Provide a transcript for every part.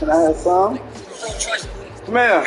Can I have some? Come here.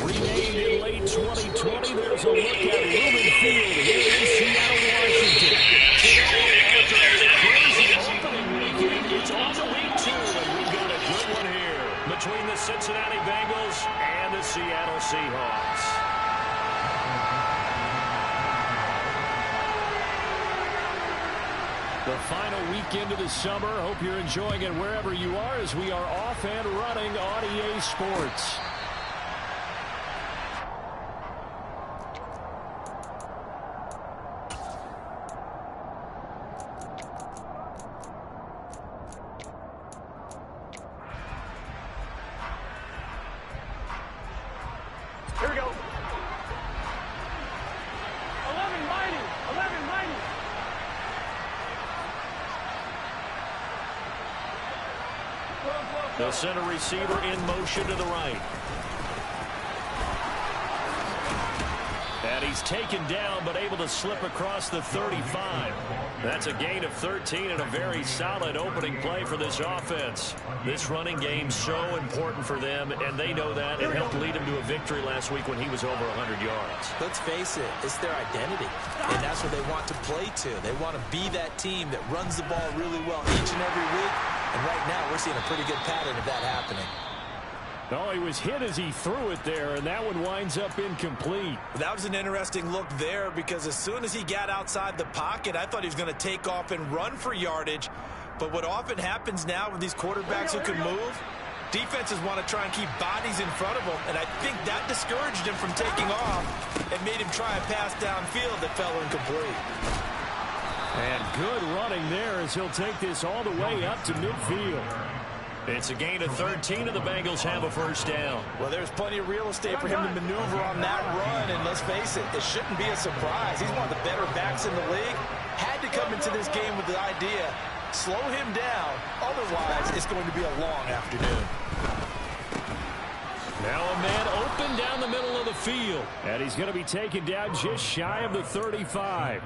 Renamed in late 2020, there's a look at Lumen Field here in Seattle, Washington. Today, after a crazy opening weekend, it's on to week 2, and we've got a good one here between the Cincinnati Bengals and the Seattle Seahawks. The final weekend of the summer. Hope you're enjoying it wherever you are as we are off and running on EA Sports. Here we go. 11 mighty. 11 mighty. The center receiver in motion to the right. And he's taken down, but able to slip across the 35. That's a gain of 13 and a very solid opening play for this offense. This running game so important for them, and they know that. It helped lead him to a victory last week when he was over 100 yards. Let's face it, it's their identity, and that's what they want to play to. They want to be that team that runs the ball really well each and every week, and right now we're seeing a pretty good pattern of that happening. Oh, he was hit as he threw it there, and that one winds up incomplete. That was an interesting look there because as soon as he got outside the pocket, I thought he was going to take off and run for yardage. But what often happens now with these quarterbacks who can move, defenses want to try and keep bodies in front of them, and I think that discouraged him from taking off and made him try a pass downfield that fell incomplete. And good running there as he'll take this all the way up to midfield. It's a gain of 13, and the Bengals have a first down. Well, there's plenty of real estate for him to maneuver on that run, and let's face it, it shouldn't be a surprise. He's one of the better backs in the league. Had to come into this game with the idea, slow him down, otherwise it's going to be a long afternoon. Now a man open down the middle of the field, and he's going to be taken down just shy of the 35.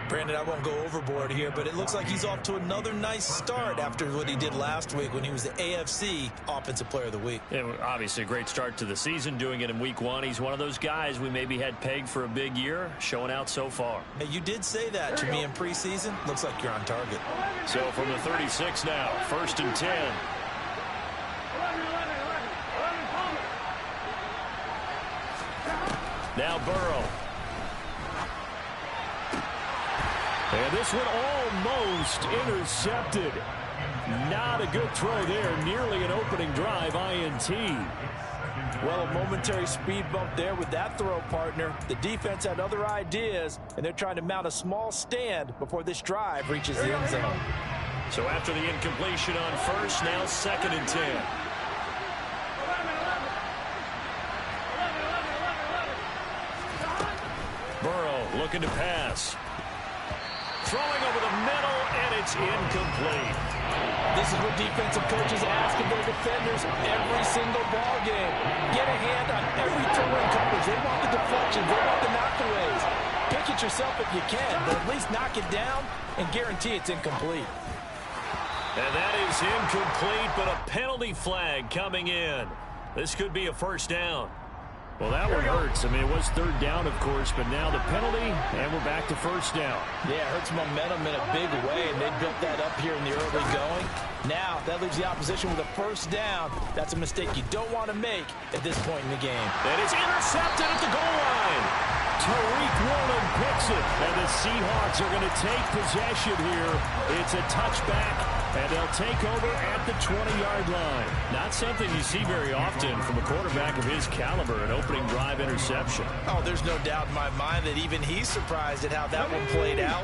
Brandon, I won't go overboard here, but it looks like he's off to another nice start after what he did last week when he was the AFC Offensive Player of the Week. Yeah, obviously a great start to the season, doing it in week 1. He's one of those guys we maybe had pegged for a big year, showing out so far. Hey, you did say that to me in preseason. Looks like you're on target. So from the 36 now, 1st and 10. Now Burrow. And this one almost intercepted. Not a good throw there. Nearly an opening drive INT. Well, a momentary speed bump there with that throw, partner. The defense had other ideas, and they're trying to mount a small stand before this drive reaches the end zone. So after the incompletion on 1st, now 2nd and 10. Burrow looking to pass. Throwing over the middle, and it's incomplete. This is what defensive coaches ask of their defenders every single ball game. Get a hand on every throw in coverage. They want the deflections. They want the knockaways. Pick it yourself if you can, but at least knock it down and guarantee it's incomplete. And that is incomplete, but a penalty flag coming in. This could be a first down. Well, that one hurts. I mean, it was 3rd down, of course, but now the penalty, and we're back to 1st down. Yeah, it hurts momentum in a big way, and they built that up here in the early going. Now, that leaves the opposition with a 1st down. That's a mistake you don't want to make at this point in the game. And it's intercepted at the goal line. Tariq Woolen picks it, and the Seahawks are going to take possession here. It's a touchback, and they'll take over at the 20-yard line. Not something you see very often from a quarterback of his caliber, an opening drive interception. Oh, there's no doubt in my mind that even he's surprised at how that one played out.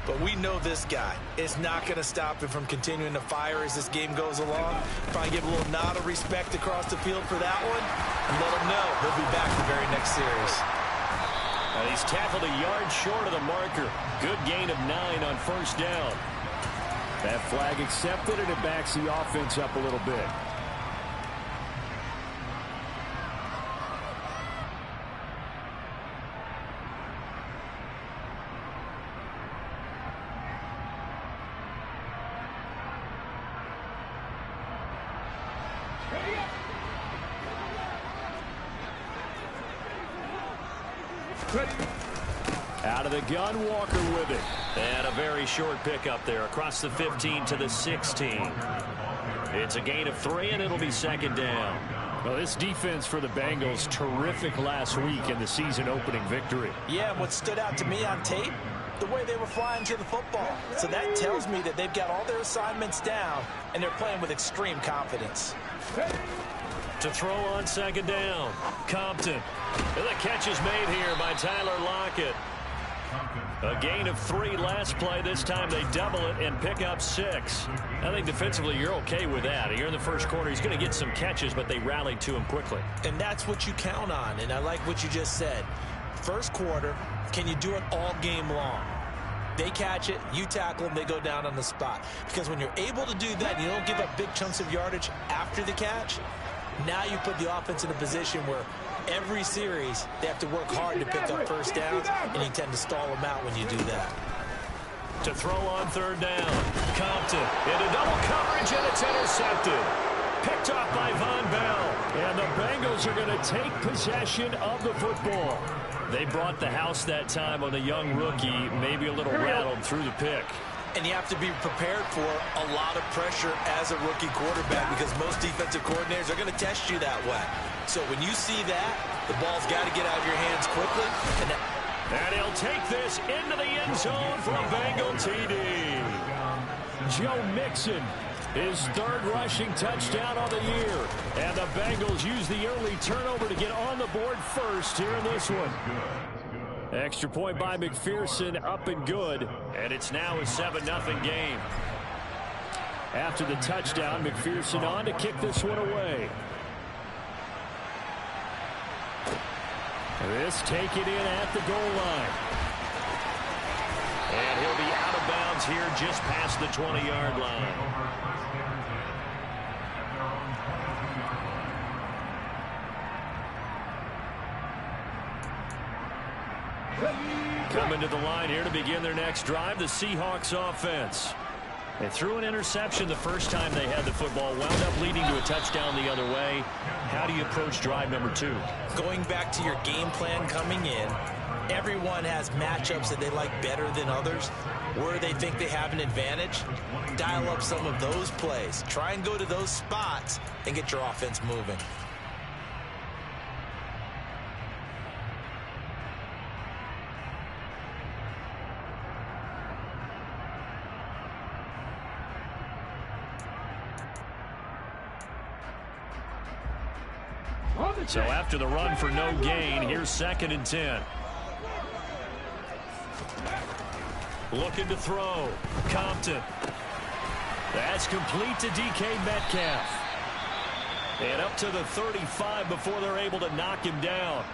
But we know this guy. It's not going to stop him from continuing to fire as this game goes along. Probably give a little nod of respect across the field for that one. And let him know he'll be back the very next series. And he's tackled a yard short of the marker. Good gain of 9 on first down. That flag accepted, and it backs the offense up a little bit. Out of the gun, Walker with it. And a very short pickup there across the 15 to the 16. It's a gain of 3, and it'll be second down. Well, this defense for the Bengals, terrific last week in the season-opening victory. Yeah, and what stood out to me on tape, the way they were flying to the football. So that tells me that they've got all their assignments down, and they're playing with extreme confidence. To throw on second down, Compton. And the catch is made here by Tyler Lockett. A gain of 3 last play. This time they double it and pick up 6. I think defensively you're okay with that. Here in the first quarter, he's going to get some catches, but they rallied to him quickly. And that's what you count on, and I like what you just said. First quarter, can you do it all game long? They catch it, you tackle them, they go down on the spot. Because when you're able to do that, you don't give up big chunks of yardage after the catch. Now you put the offense in a position where every series they have to work hard to pick up first downs, and you tend to stall them out when you do that. To throw on third down, Compton into double coverage, and it's intercepted. Picked off by Von Bell. And the Bengals are going to take possession of the football. They brought the house that time on the young rookie, maybe a little rattled through the pick. And you have to be prepared for a lot of pressure as a rookie quarterback because most defensive coordinators are going to test you that way. So when you see that, the ball's got to get out of your hands quickly. And he'll take this into the end zone for a Bengal TD. Joe Mixon, his 3rd rushing touchdown of the year. And the Bengals use the early turnover to get on the board first here in this one. Extra point by McPherson, up and good. And it's now a 7-0 game. After the touchdown, McPherson on to kick this one away. This taken in at the goal line. And he'll be out of bounds here just past the 20-yard line. Coming to the line here to begin their next drive, the Seahawks offense. They threw an interception the first time they had the football, wound up leading to a touchdown the other way. How do you approach drive number 2? Going back to your game plan coming in, everyone has matchups that they like better than others. Where they think they have an advantage, dial up some of those plays. Try and go to those spots and get your offense moving. So after the run for no gain, here's 2nd and 10. Looking to throw. Compton. That's complete to DK Metcalf. And up to the 35 before they're able to knock him down.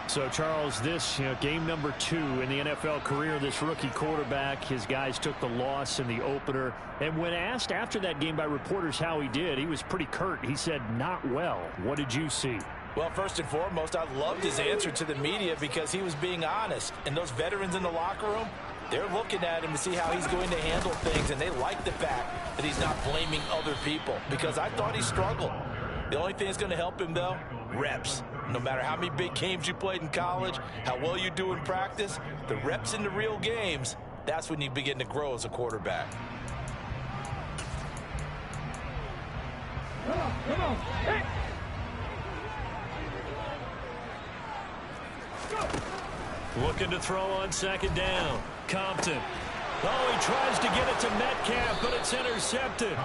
So, Charles, this game number 2 in the NFL career, this rookie quarterback, his guys took the loss in the opener. And when asked after that game by reporters how he did, he was pretty curt. He said, not well. What did you see? Well, first and foremost, I loved his answer to the media because he was being honest. And those veterans in the locker room, they're looking at him to see how he's going to handle things. And they like the fact that he's not blaming other people because I thought he struggled. The only thing that's going to help him, though, reps. No matter how many big games you played in college, how well you do in practice, the reps in the real games, that's when you begin to grow as a quarterback. Come on. Hey. Looking to throw on 2nd down. Compton. Oh, he tries to get it to Metcalf, but it's intercepted.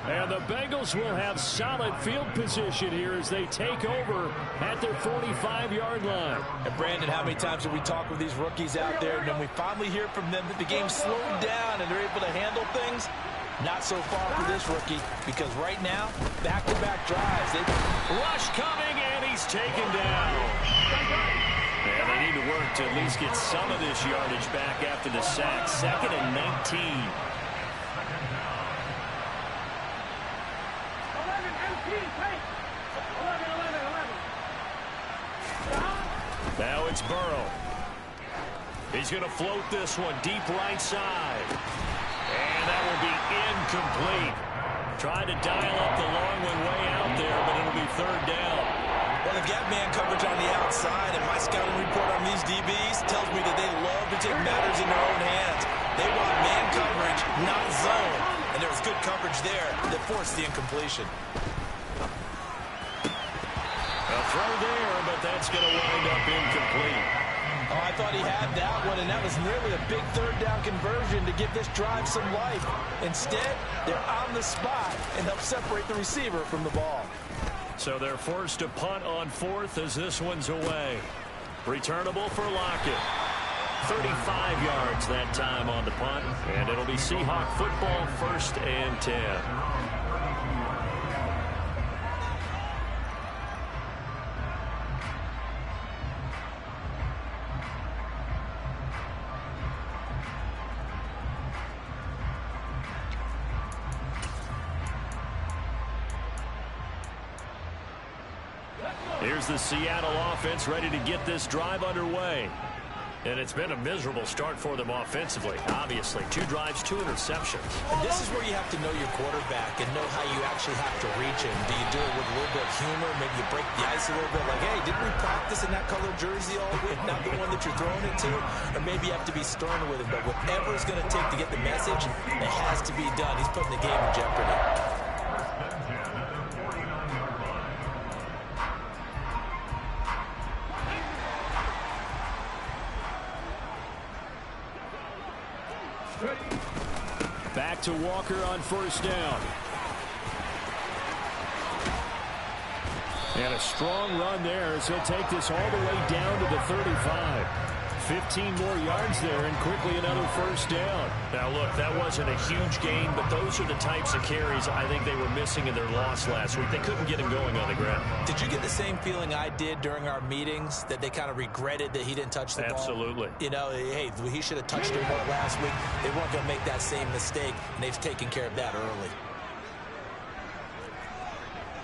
And the Bengals will have solid field position here as they take over at their 45-yard line. And Brandon, how many times have we talked with these rookies out there, and then we finally hear from them that the game slowed down and they're able to handle things? Not so far for this rookie, because right now, back-to-back drives. Rush coming, and he's taken down. And they need to work to at least get some of this yardage back after the sack. 2nd and 19. 11 MT, take. 11. Now it's Burrow. He's going to float this one deep right side. And that will be incomplete. Tried to dial up the long one way out there, but it'll be 3rd down. Well, they've got man coverage on the outside, and my scouting report on these DBs tells me that they love to take matters in their own hands. They want man coverage, not zone. And there was good coverage there that forced the incompletion. A throw there, but that's going to wind up incomplete. Oh, I thought he had that one, and that was nearly a big 3rd down conversion to give this drive some life. Instead, they're on the spot and help separate the receiver from the ball. So they're forced to punt on 4th as this one's away. Returnable for Lockett. 35 yards that time on the punt, and it'll be Seahawk football, 1st and 10. Here's the Seattle offense ready to get this drive underway. And it's been a miserable start for them offensively. Obviously, 2 drives, 2 interceptions. And this is where you have to know your quarterback and know how you actually have to reach him. Do you do it with a little bit of humor? Maybe you break the ice a little bit like, hey, didn't we practice in that colored jersey all week? Not the one that you're throwing it to? Or maybe you have to be stern with him. But whatever it's going to take to get the message, it has to be done. He's putting the game in jeopardy. Back to Walker on 1st down. And a strong run there as he'll take this all the way down to the 35. 15 more yards there and quickly another 1st down. Now, look, that wasn't a huge gain, but those are the types of carries I think they were missing in their loss last week. They couldn't get him going on the ground. Did you get the same feeling I did during our meetings, that they kind of regretted that he didn't touch the ball? Absolutely. You know, hey, he should have touched it more last week. They weren't going to make that same mistake, and they've taken care of that early.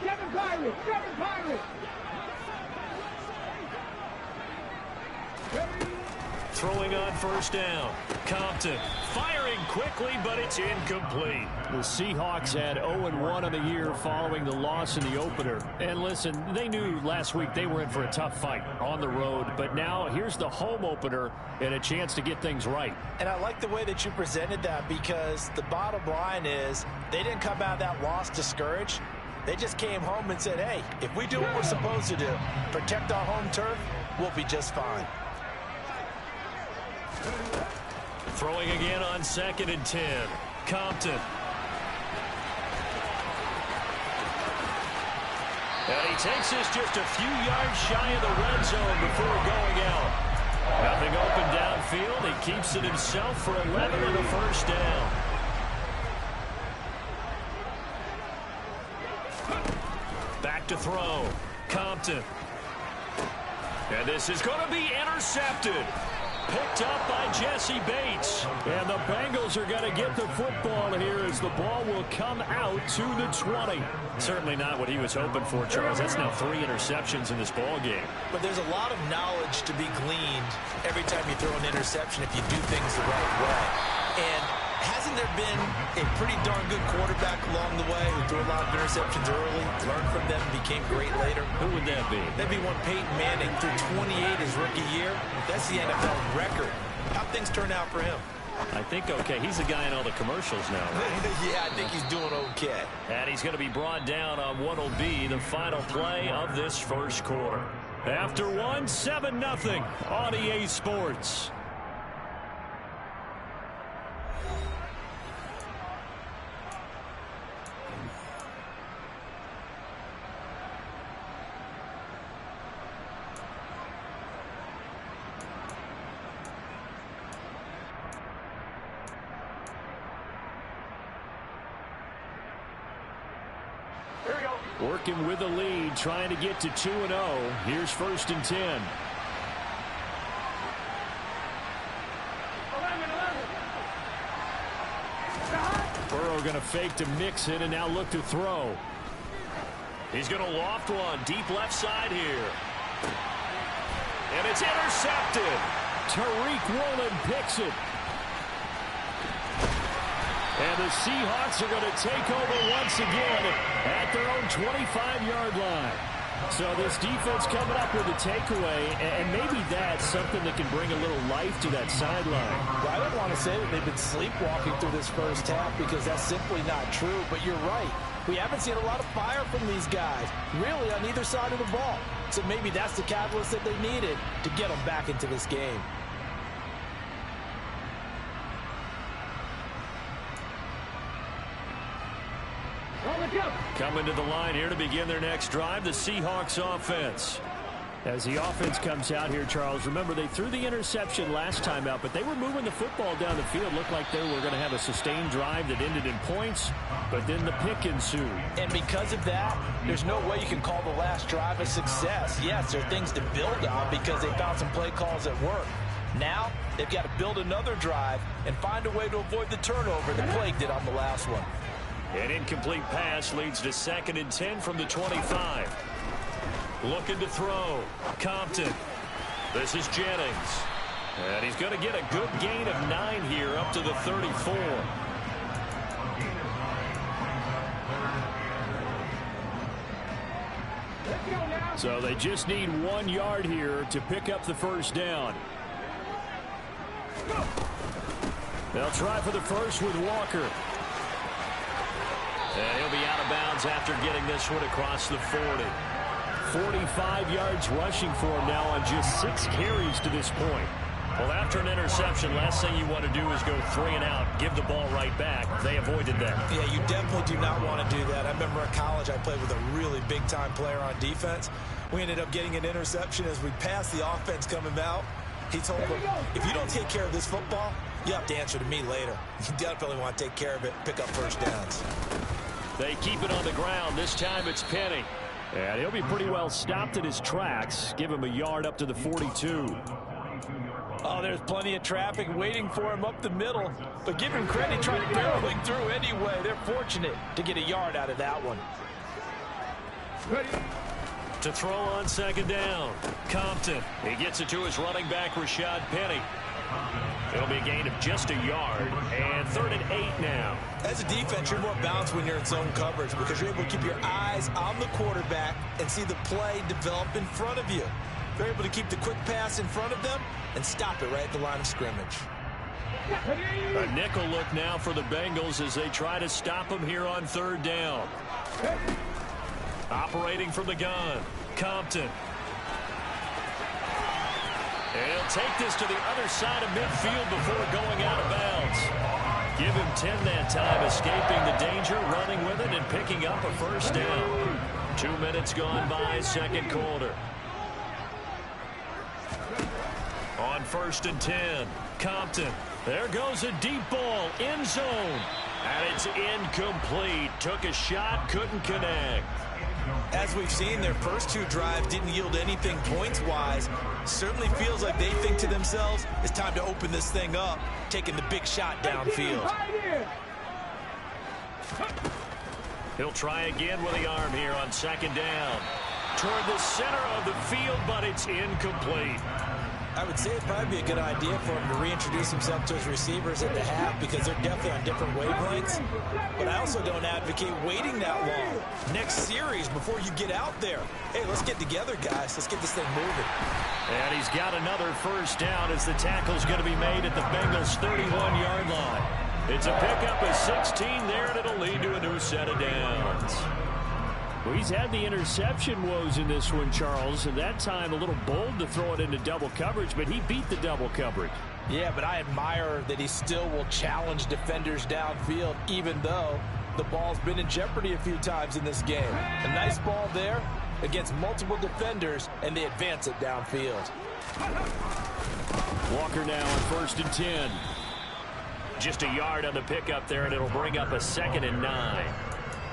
Kevin Pirates, Kevin Pirates. Throwing on 1st down. Compton firing quickly, but it's incomplete. The Seahawks had 0-1 on the year following the loss in the opener. And listen, they knew last week they were in for a tough fight on the road. But now here's the home opener and a chance to get things right. And I like the way that you presented that, because the bottom line is they didn't come out of that loss discouraged. They just came home and said, hey, if we do what we're supposed to do, protect our home turf, we'll be just fine. Throwing again on 2nd and 10. Compton. And he takes this just a few yards shy of the red zone before going out. Nothing open downfield. He keeps it himself for 11 and a 1st down. Back to throw. Compton. And this is going to be intercepted. Picked up by Jesse Bates. And the Bengals are going to get the football here as the ball will come out to the 20. Certainly not what he was hoping for, Charles. That's now 3 interceptions in this ball game. But there's a lot of knowledge to be gleaned every time you throw an interception if you do things the right way. And hasn't there been a pretty darn good quarterback along the way who threw a lot of interceptions early, learned from them, became great later? Who would that be? That'd be one Peyton Manning, threw 28 his rookie year. That's the NFL record. How things turn out for him? I think okay. He's the guy in all the commercials now, right? Yeah, I think he's doing okay. And he's going to be brought down on what will be the final play of this 1st quarter. After 7-0 on EA Sports. Working with the lead, trying to get to 2-0. Here's 1st and 10. Burrow going to fake to Mixon and now look to throw. He's going to loft one deep left side here. And it's intercepted. Tariq Woolen picks it. And the Seahawks are going to take over once again at their own 25-yard line. So this defense coming up with a takeaway, and maybe that's something that can bring a little life to that sideline. Well, I don't want to say that they've been sleepwalking through this first half because that's simply not true, but you're right. We haven't seen a lot of fire from these guys, really, on either side of the ball. So maybe that's the catalyst that they needed to get them back into this game. Coming to the line here to begin their next drive, the Seahawks offense. As the offense comes out here, Charles, remember they threw the interception last time out, but they were moving the football down the field. Looked like they were going to have a sustained drive that ended in points, but then the pick ensued. And because of that, there's no way you can call the last drive a success. Yes, there are things to build on because they found some play calls that work. Now, they've got to build another drive and find a way to avoid the turnover that plagued it on the last one. An incomplete pass leads to 2nd and 10 from the 25. Looking to throw. Compton. This is Jennings. And he's going to get a good gain of 9 here up to the 34. So they just need 1 yard here to pick up the first down. They'll try for the first with Walker. And he'll be out of bounds after getting this one across the 40. 45 yards rushing for him now on just 6 carries to this point. Well, after an interception, last thing you want to do is go 3 and out, give the ball right back. They avoided that. Yeah, you definitely do not want to do that. I remember in college I played with a really big-time player on defense. We ended up getting an interception as we passed the offense coming out. He told him, if you don't take care of this football, you have to answer to me later. You definitely want to take care of it, pick up first downs. They keep it on the ground. This time it's Penny. And he'll be pretty well stopped in his tracks. Give him a yard up to the 42. Oh, there's plenty of traffic waiting for him up the middle. But give him credit, trying barreling through anyway. They're fortunate to get a yard out of that one. To throw on 2nd down. Compton. He gets it to his running back, Rashad Penny. It'll be a gain of just a yard. And 3rd and 8 now. As a defense, you're more balanced when you're in zone coverage because you're able to keep your eyes on the quarterback and see the play develop in front of you. You're able to keep the quick pass in front of them and stop it right at the line of scrimmage. A nickel look now for the Bengals as they try to stop him here on 3rd down. Operating from the gun, Compton. And he'll take this to the other side of midfield before going out of bounds. Give him 10 that time, escaping the danger, running with it, and picking up a first down. 2 minutes gone by, 2nd quarter. On 1st and 10, Compton. There goes a deep ball, end zone. And it's incomplete. Took a shot, couldn't connect. As we've seen, their first 2 drives didn't yield anything points-wise. Certainly feels like they think to themselves, it's time to open this thing up, taking the big shot downfield. He'll try again with the arm here on 2nd down. Toward the center of the field, but it's incomplete. I would say it'd probably be a good idea for him to reintroduce himself to his receivers at the half because they're definitely on different wavelengths. But I also don't advocate waiting that long. Next series before you get out there. Hey, let's get together, guys. Let's get this thing moving. And he's got another first down as the tackle's going to be made at the Bengals' 31-yard line. It's a pickup of 16 there, and it'll lead to a new set of downs. Well, he's had the interception woes in this one, Charles, and that time a little bold to throw it into double coverage, but he beat the double coverage. Yeah, but I admire that he still will challenge defenders downfield, even though the ball's been in jeopardy a few times in this game. A nice ball there against multiple defenders, and they advance it downfield. Walker now on 1st and 10. Just a yard on the pickup there, and it'll bring up a 2nd and 9.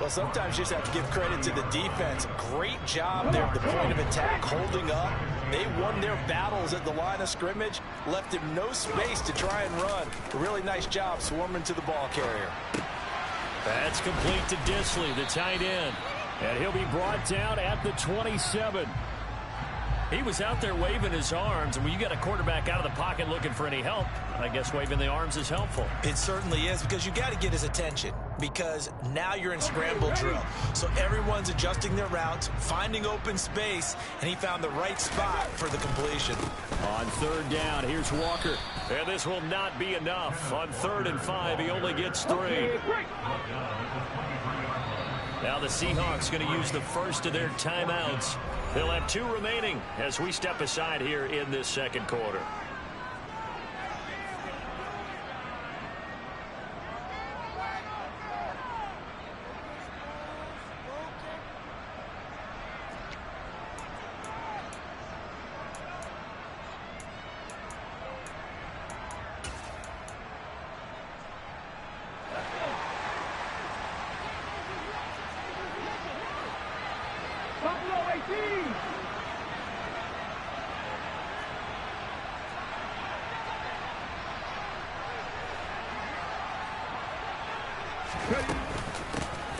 Well, sometimes you just have to give credit to the defense. Great job there at the point of attack, holding up. They won their battles at the line of scrimmage, left him no space to try and run. A really nice job swarming to the ball carrier. That's complete to Disley, the tight end. And he'll be brought down at the 27. He was out there waving his arms, and when you got a quarterback out of the pocket looking for any help, I guess waving the arms is helpful. It certainly is, because you got to get his attention, because now you're in scramble drill. So everyone's adjusting their routes, finding open space, and he found the right spot for the completion. On third down, here's Walker. And this will not be enough. On 3rd and 5, he only gets 3. Now the Seahawks going to use the first of their timeouts. They'll have 2 remaining as we step aside here in this second quarter.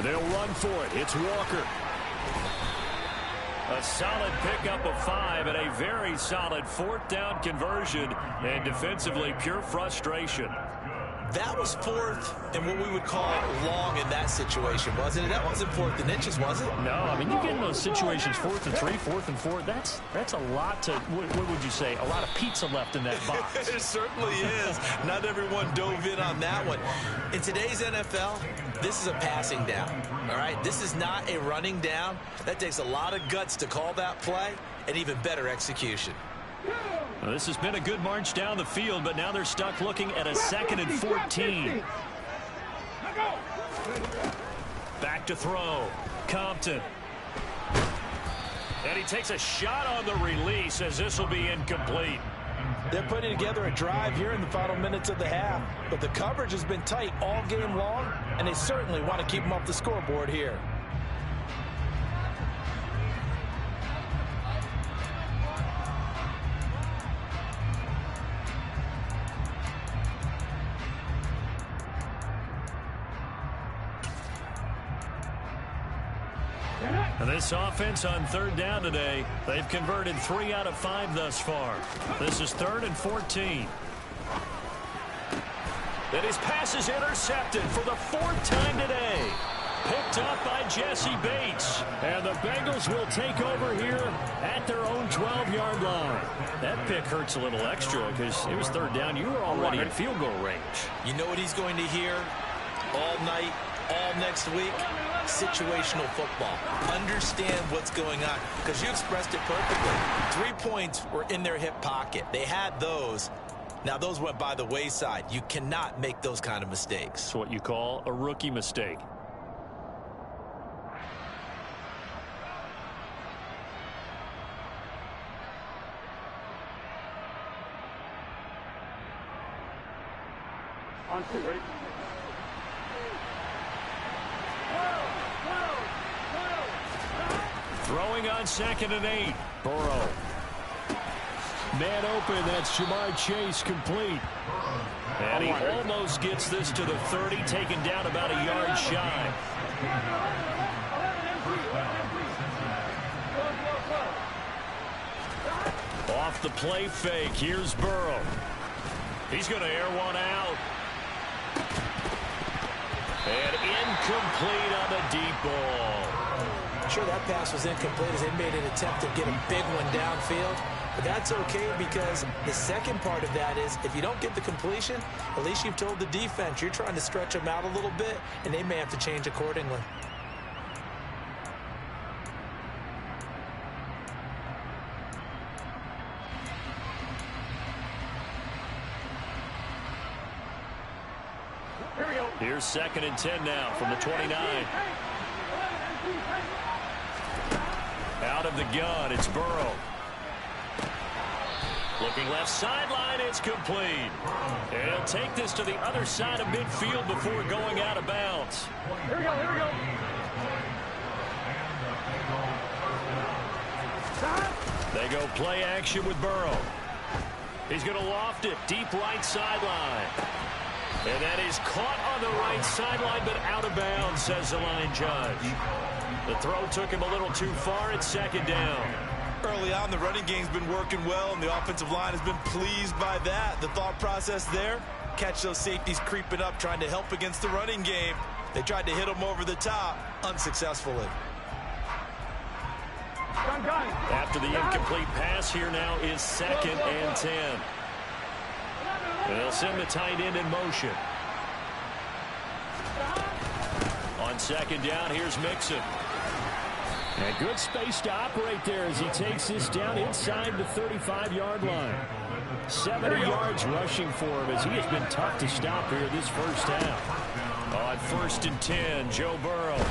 They'll run for it. It's Walker. A solid pickup of 5 and a very solid 4th down conversion, and defensively pure frustration. That was 4th and what we would call long in that situation, wasn't it? That wasn't 4th and inches, was it? No, I mean, you get in those situations 4th and 3, 4th and 4. That's a lot to, what would you say, a lot of pizza left in that box. It certainly is. Not everyone dove in on that one. In today's NFL, this is a passing down, all right? This is not a running down. That takes a lot of guts to call that play, and even better execution. Well, this has been a good march down the field, but now they're stuck looking at a 2nd and 14. Back to throw. Compton. And he takes a shot on the release as this will be incomplete. They're putting together a drive here in the final minutes of the half, but the coverage has been tight all game long, and they certainly want to keep them off the scoreboard here. And this offense on 3rd down today, they've converted 3 out of 5 thus far. This is 3rd and 14. And his pass is intercepted for the 4th time today. Picked up by Jesse Bates. And the Bengals will take over here at their own 12-yard line. That pick hurts a little extra because it was 3rd down. You were already in field goal range. You know what he's going to hear all night, all next week? Situational football. Understand what's going on, because you expressed it perfectly. 3 points were in their hip pocket. They had those. Now those went by the wayside. You cannot make those kind of mistakes. It's what you call a rookie mistake. On 2, ready? Throwing on 2nd and 8. Burrow. Man open. That's Jamar Chase complete. And he almost gets this to the 30, taken down about a yard shy. Off the play fake. Here's Burrow. He's going to air one out. And incomplete on the deep ball. Sure, that pass was incomplete as they made an attempt to get a big one downfield. But that's okay, because the second part of that is if you don't get the completion, at least you've told the defense you're trying to stretch them out a little bit, and they may have to change accordingly. Here's 2nd and 10 now from the 29. Out of the gun, it's Burrow. Looking left sideline, it's complete. And he'll take this to the other side of midfield before going out of bounds. Here we go, here we go. They go play action with Burrow. He's going to loft it deep right sideline. And that is caught on the right sideline, but out of bounds, says the line judge. The throw took him a little too far at second down. Early on, the running game's been working well, and the offensive line has been pleased by that. The thought process there, catch those safeties creeping up, trying to help against the running game. They tried to hit them over the top, unsuccessfully. After the incomplete pass, here now is 2nd and 10. They'll send the tight end in motion. On 2nd down, here's Mixon. And good space to operate there as he takes this down inside the 35-yard line. 70 yards rushing for him as he has been tough to stop here this first half. On 1st and 10, Joe Burrow.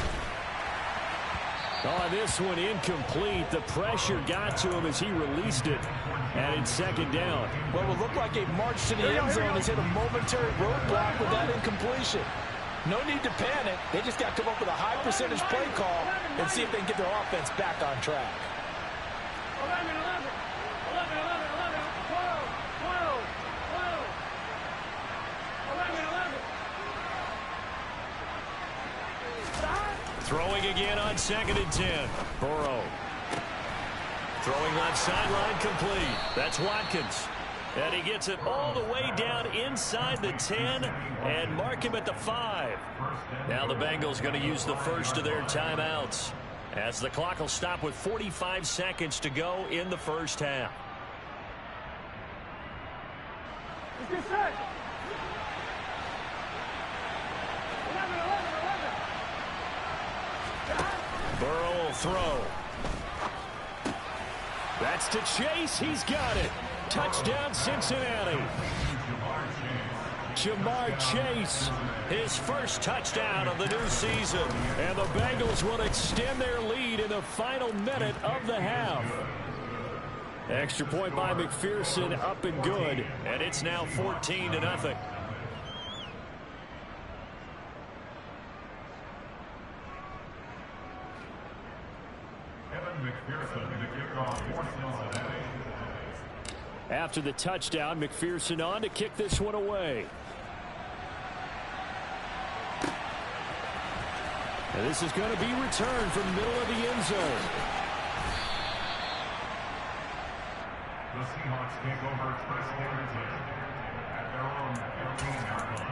Oh, this one incomplete. The pressure got to him as he released it. And it's 2nd down. What will look like a march to the end zone has hit a momentary roadblock with that incompletion. No need to panic. They just got to come up with a high percentage play call and see if they can get their offense back on track. 11, 11, 11, 11, 12, 12, 12, 11, 11. Throwing again on 2nd and 10. Burrow. Throwing left sideline complete. That's Watkins. And he gets it all the way down inside the 10 and mark him at the 5. Now the Bengals going to use the first of their timeouts as the clock will stop with 45 seconds to go in the first half. Let's get set. 11, 11, 11. Burrow will throw. That's to Chase. He's got it. Touchdown, Cincinnati. Jamar Chase, his first touchdown of the new season. And the Bengals will extend their lead in the final minute of the half. Extra point by McPherson, up and good. And it's now 14-0. After the touchdown, McPherson on to kick this one away. And this is going to be returned from the middle of the end zone. The Seahawks take over first and 10 at their own 15-yard line.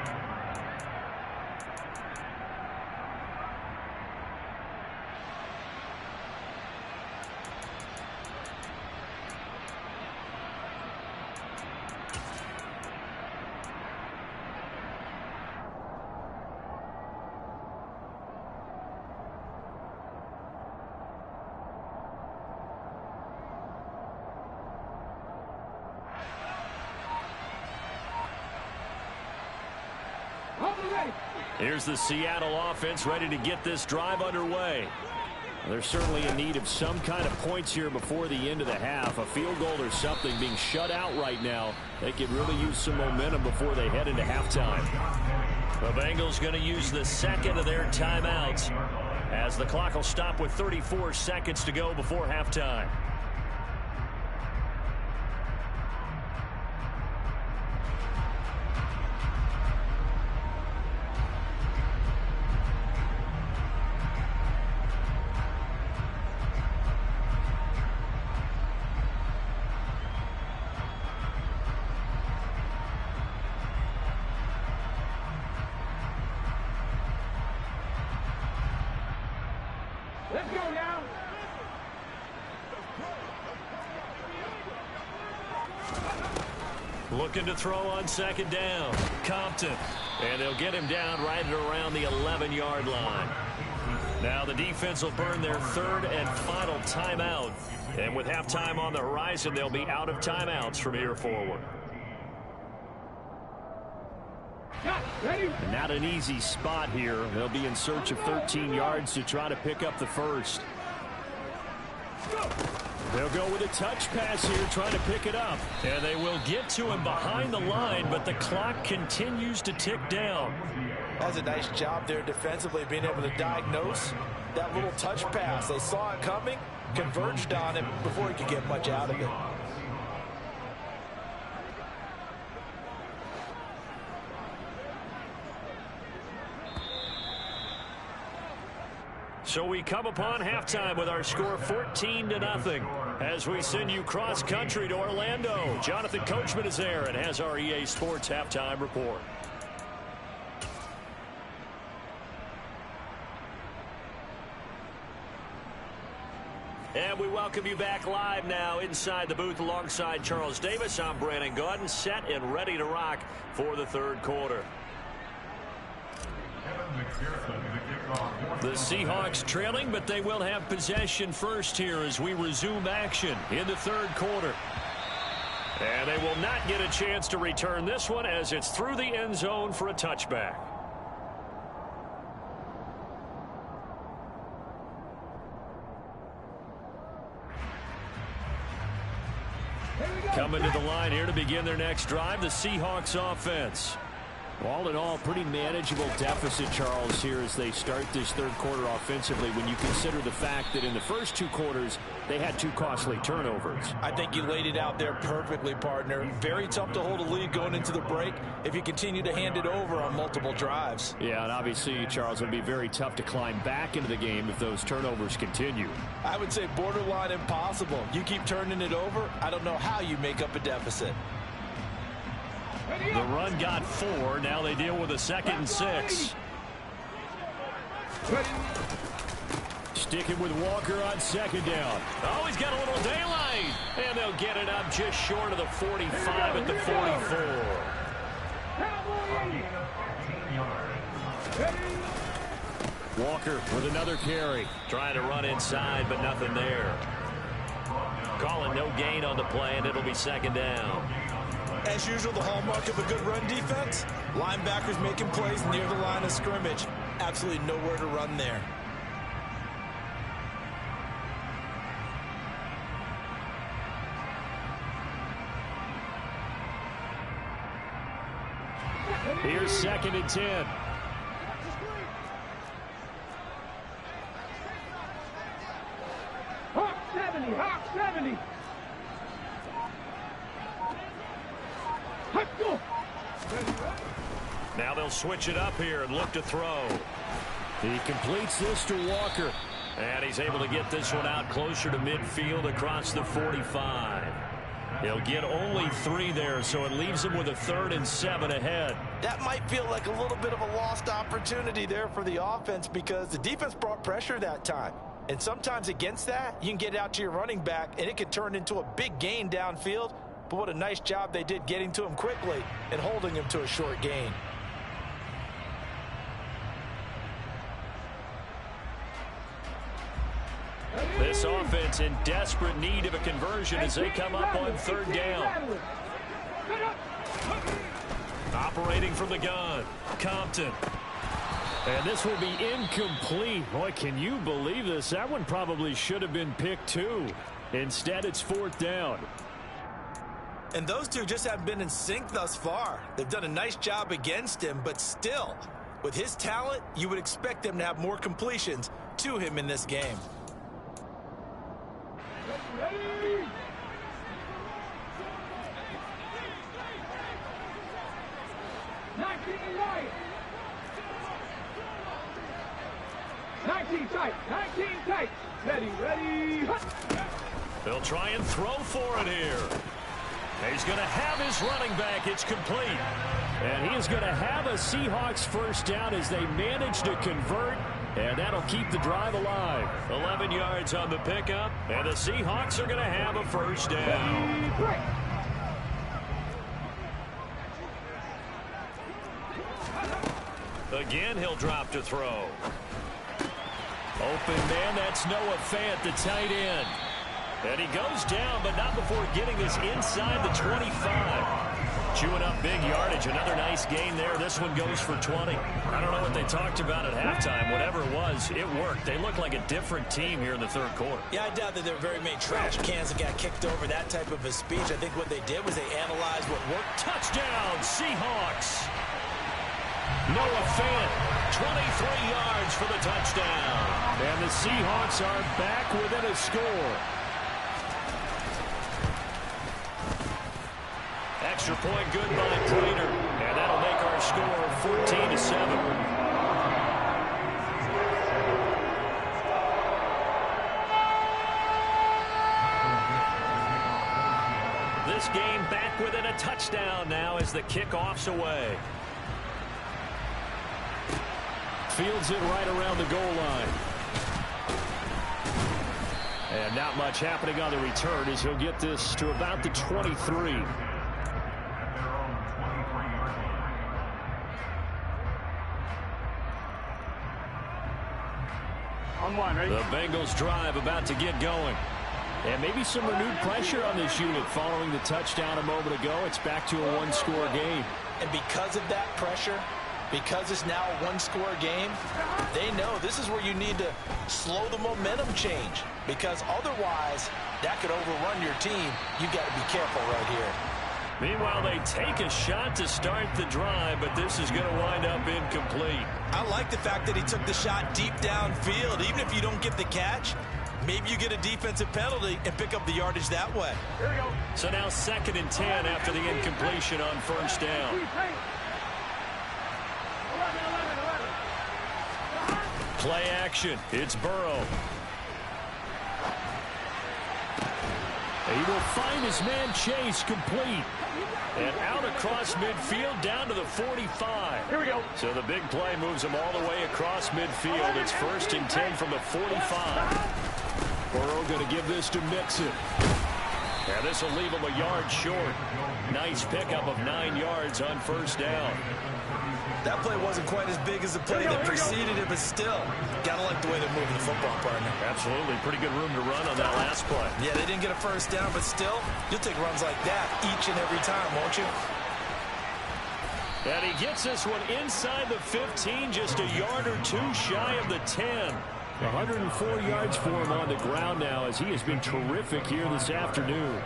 Here's the Seattle offense ready to get this drive underway. They're certainly in need of some kind of points here before the end of the half. A field goal or something being shut out right now. They could really use some momentum before they head into halftime. The Bengals going to use the second of their timeouts as the clock will stop with 34 seconds to go before halftime. Let's go now. Looking to throw on 2nd down. Compton. And they'll get him down right at around the 11-yard line. Now the defense will burn their 3rd and final timeout. And with halftime on the horizon, they'll be out of timeouts from here forward. Not an easy spot here. They'll be in search of 13 yards to try to pick up the first. They'll go with a touch pass here, trying to pick it up. And they will get to him behind the line, but the clock continues to tick down. That's a nice job there defensively, being able to diagnose that little touch pass. They saw it coming, converged on him before he could get much out of it. So we come upon halftime with our score 14-0 as we send you cross country to Orlando. Jonathan Coachman is there and has our EA Sports halftime report. And we welcome you back live now inside the booth alongside Charles Davis. I'm Brandon Gaudin, set and ready to rock for the third quarter. The Seahawks trailing, but they will have possession first here as we resume action in the third quarter. And they will not get a chance to return this one as it's through the end zone for a touchback. Coming to the line here to begin their next drive, the Seahawks offense. All in all, pretty manageable deficit, Charles, here as they start this third quarter offensively when you consider the fact that in the first two quarters, they had two costly turnovers. I think you laid it out there perfectly, partner. Very tough to hold a lead going into the break if you continue to hand it over on multiple drives. Yeah, and obviously, Charles, it would be very tough to climb back into the game if those turnovers continue. I would say borderline impossible. You keep turning it over, I don't know how you make up a deficit. The run got 4. Now they deal with a 2nd and 6. Sticking with Walker on 2nd down. Oh, he's got a little daylight. And they'll get it up just short of the 45 at the 44. Walker with another carry. Trying to run inside, but nothing there. Calling no gain on the play, and it'll be 2nd down. As usual, the hallmark of a good run defense, linebackers making plays near the line of scrimmage. Absolutely nowhere to run there. Here's 2nd and 10. Hawk 70, Hawk 70. Now they'll switch it up here and look to throw. He completes this to Walker. And he's able to get this one out closer to midfield across the 45. He'll get only 3 there, so it leaves him with a 3rd and 7 ahead. That might feel like a little bit of a lost opportunity there for the offense because the defense brought pressure that time. And sometimes against that, you can get out to your running back, and it could turn into a big gain downfield. But what a nice job they did getting to him quickly and holding him to a short gain. This offense in desperate need of a conversion as they come up on 3rd down. Operating from the gun, Compton. And this will be incomplete. Boy, can you believe this? That one probably should have been picked too. Instead, it's 4th down. And those two just haven't been in sync thus far. They've done a nice job against him, but still, with his talent, you would expect them to have more completions to him in this game. Ready? 19 right. 19 tight. 19 tight. Ready. They'll try and throw for it here. He's going to have his running back. It's complete. And he is going to have a Seahawks 1st down as they manage to convert. And that'll keep the drive alive. 11 yards on the pickup. And the Seahawks are going to have a 1st down. Again, he'll drop to throw. Open man, that's Noah Fant, the tight end. And he goes down, but not before getting this inside the 25. Chewing up big yardage. Another nice gain there. This one goes for 20. I don't know what they talked about at halftime. Whatever it was, it worked. They look like a different team here in the third quarter. Yeah, I doubt that there were very many trash cans that got kicked over, that type of a speech. I think what they did was they analyzed what worked. Touchdown, Seahawks. Noah Fant, 23 yards for the touchdown. And the Seahawks are back within a score. Extra point good by Prater. And that'll make our score 14-7. This game back within a touchdown now as the kickoff's away. Fields it right around the goal line. And not much happening on the return as he'll get this to about the 23. The Bengals drive about to get going. And maybe some renewed pressure on this unit following the touchdown a moment ago. It's back to a one-score game. And because of that pressure, because it's now a one-score game, they know this is where you need to slow the momentum change. Because otherwise, that could overrun your team. You've got to be careful right here. Meanwhile, they take a shot to start the drive, but this is going to wind up incomplete. I like the fact that he took the shot deep downfield. Even if you don't get the catch, maybe you get a defensive penalty and pick up the yardage that way. Here we go. So now 2nd and 10 after the incompletion on first down. 11. Play action. It's Burrow. He will find his man Chase complete. And out across midfield down to the 45. Here we go. So the big play moves him all the way across midfield. It's 1st and 10 from the 45. Burrow going to give this to Mixon. And this will leave him a yard short. Nice pickup of 9 yards on first down. That play wasn't quite as big as the play that preceded it, but still, gotta like the way they're moving the football, partner. Absolutely. Pretty good room to run on that last play. Yeah, they didn't get a first down, but still, you'll take runs like that each and every time, won't you? And he gets this one inside the 15, just a yard or two shy of the 10. 104 yards for him on the ground now as he has been terrific here this afternoon.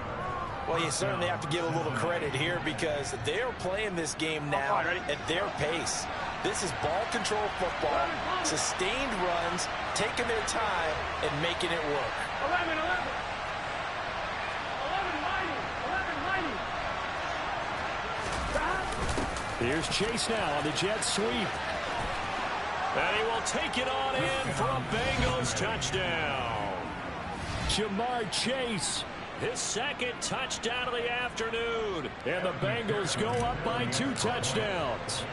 Well, you certainly have to give a little credit here because they're playing this game now at their pace. This is ball control football, sustained runs, taking their time, and making it work. 11. 11 mighty. Here's Chase now on the jet sweep. And he will take it on in for a Bengals touchdown. Jamar Chase, his 2nd touchdown of the afternoon. And the Bengals go up by 2 touchdowns.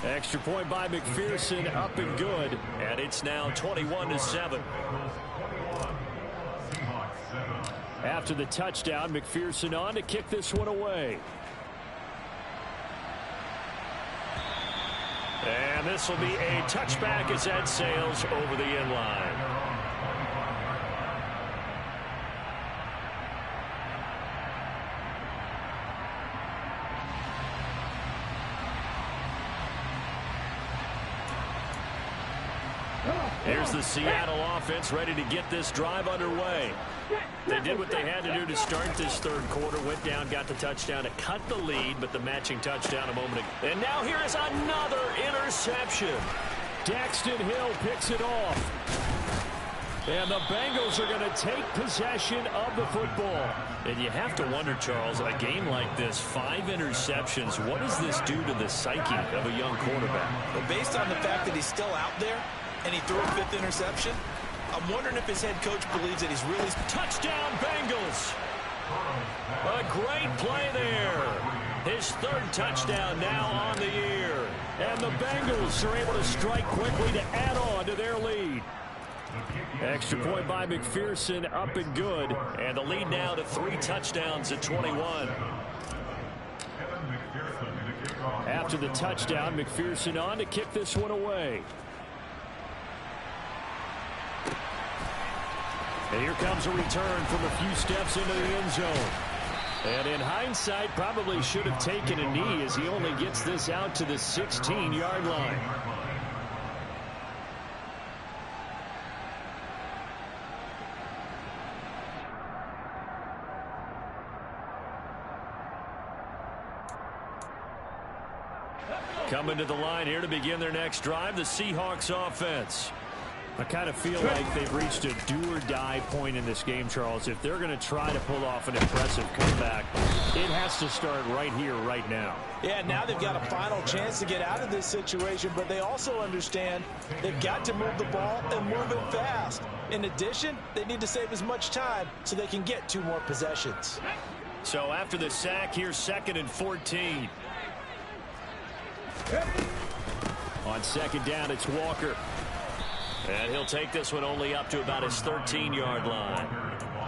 Extra point by McPherson, up and good. And it's now 21-7. After the touchdown, McPherson on to kick this one away. And this will be a touchback as that sails over the end line. Here's the Seattle offense ready to get this drive underway. They did what they had to do to start this third quarter. Went down, got the touchdown to cut the lead, but the matching touchdown a moment ago. And now here is another interception. Daxton Hill picks it off. And the Bengals are going to take possession of the football. And you have to wonder, Charles, a game like this, 5 interceptions, what does this do to the psyche of a young quarterback? Well, based on the fact that he's still out there and he threw a 5th interception, I'm wondering if his head coach believes that he's really... Touchdown, Bengals! A great play there. His 3rd touchdown now on the year. And the Bengals are able to strike quickly to add on to their lead. Extra point by McPherson, up and good. And the lead now to 3 touchdowns at 21. After the touchdown, McPherson on to kick this one away. And here comes a return from a few steps into the end zone. And in hindsight, probably should have taken a knee as he only gets this out to the 16-yard line. Coming to the line here to begin their next drive, the Seahawks offense. I kind of feel like they've reached a do-or-die point in this game, Charles. If they're going to try to pull off an impressive comeback, it has to start right here, right now. Yeah, now they've got a final chance to get out of this situation, but they also understand they've got to move the ball and move it fast. In addition, they need to save as much time so they can get 2 more possessions. So after the sack, here's 2nd and 14. On 2nd down, it's Walker. And he'll take this one only up to about his 13-yard line.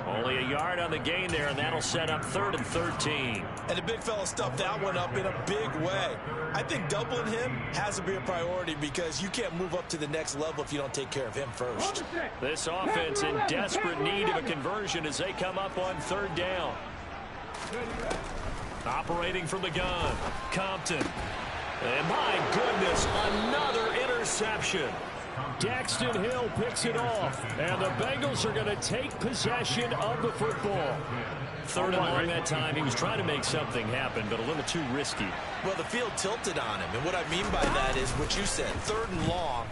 Only a yard on the gain there, and that'll set up 3rd and 13. And the big fella stuffed that one up in a big way. I think doubling him has to be a priority because you can't move up to the next level if you don't take care of him first. This offense in desperate need of a conversion as they come up on 3rd down. Operating from the gun, Compton. And my goodness, another interception. Daxton Hill picks it off, and the Bengals are going to take possession of the football. 3rd and long that time. He was trying to make something happen, but a little too risky. Well, the field tilted on him, and what I mean by that is what you said, 3rd and long.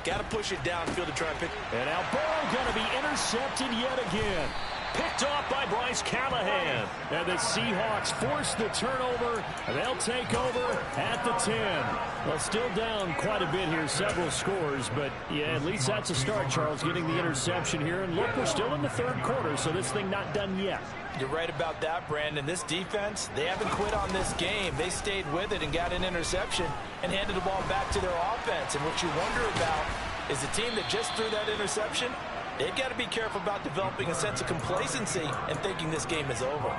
Got to push it downfield to try and pick. And now Burrow going to be intercepted yet again. Picked off by Bryce Callahan. And the Seahawks force the turnover. And they'll take over at the 10. Well, still down quite a bit here, several scores. But, yeah, at least that's a start, Charles, getting the interception here. And look, we're still in the 3rd quarter, so this thing not done yet. You're right about that, Brandon. This defense, they haven't quit on this game. They stayed with it and got an interception and handed the ball back to their offense. And what you wonder about is the team that just threw that interception, they've got to be careful about developing a sense of complacency and thinking this game is over.